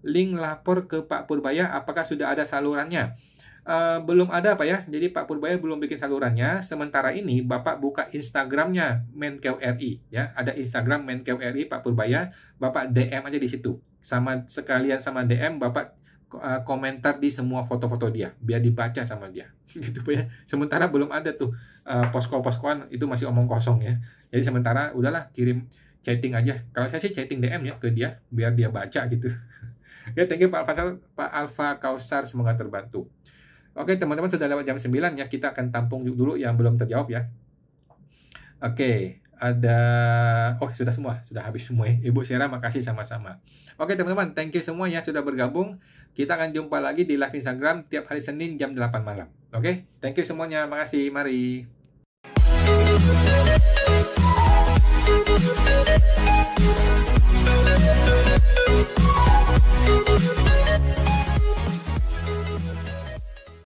link lapor ke Pak Purbaya apakah sudah ada salurannya? Belum ada Pak ya, jadi Pak Purbaya belum bikin salurannya. Sementara ini Bapak buka Instagramnya Menkeu RI ya, ada Instagram Menkeu RI Pak Purbaya, Bapak DM aja di situ. Sekalian sama DM Bapak komentar di semua foto-foto dia, biar dibaca sama dia. Gitu Pak ya. Sementara belum ada tuh posko-poskoan, itu masih omong kosong ya. Jadi sementara udahlah kirim chatting aja. Kalau saya sih chatting DM ya ke dia biar dia baca gitu. Ya, thank you Pak Alfa Kausar, semoga terbantu. Oke, teman-teman sudah lewat jam 9 ya. Kita akan tampung dulu yang belum terjawab ya. Oke, ada sudah semua, sudah habis semua ya. Ibu Sera makasih sama-sama. Oke, teman-teman, thank you semua ya sudah bergabung. Kita akan jumpa lagi di live Instagram tiap hari Senin jam 8 malam. Oke, thank you semuanya. Makasih. Mari.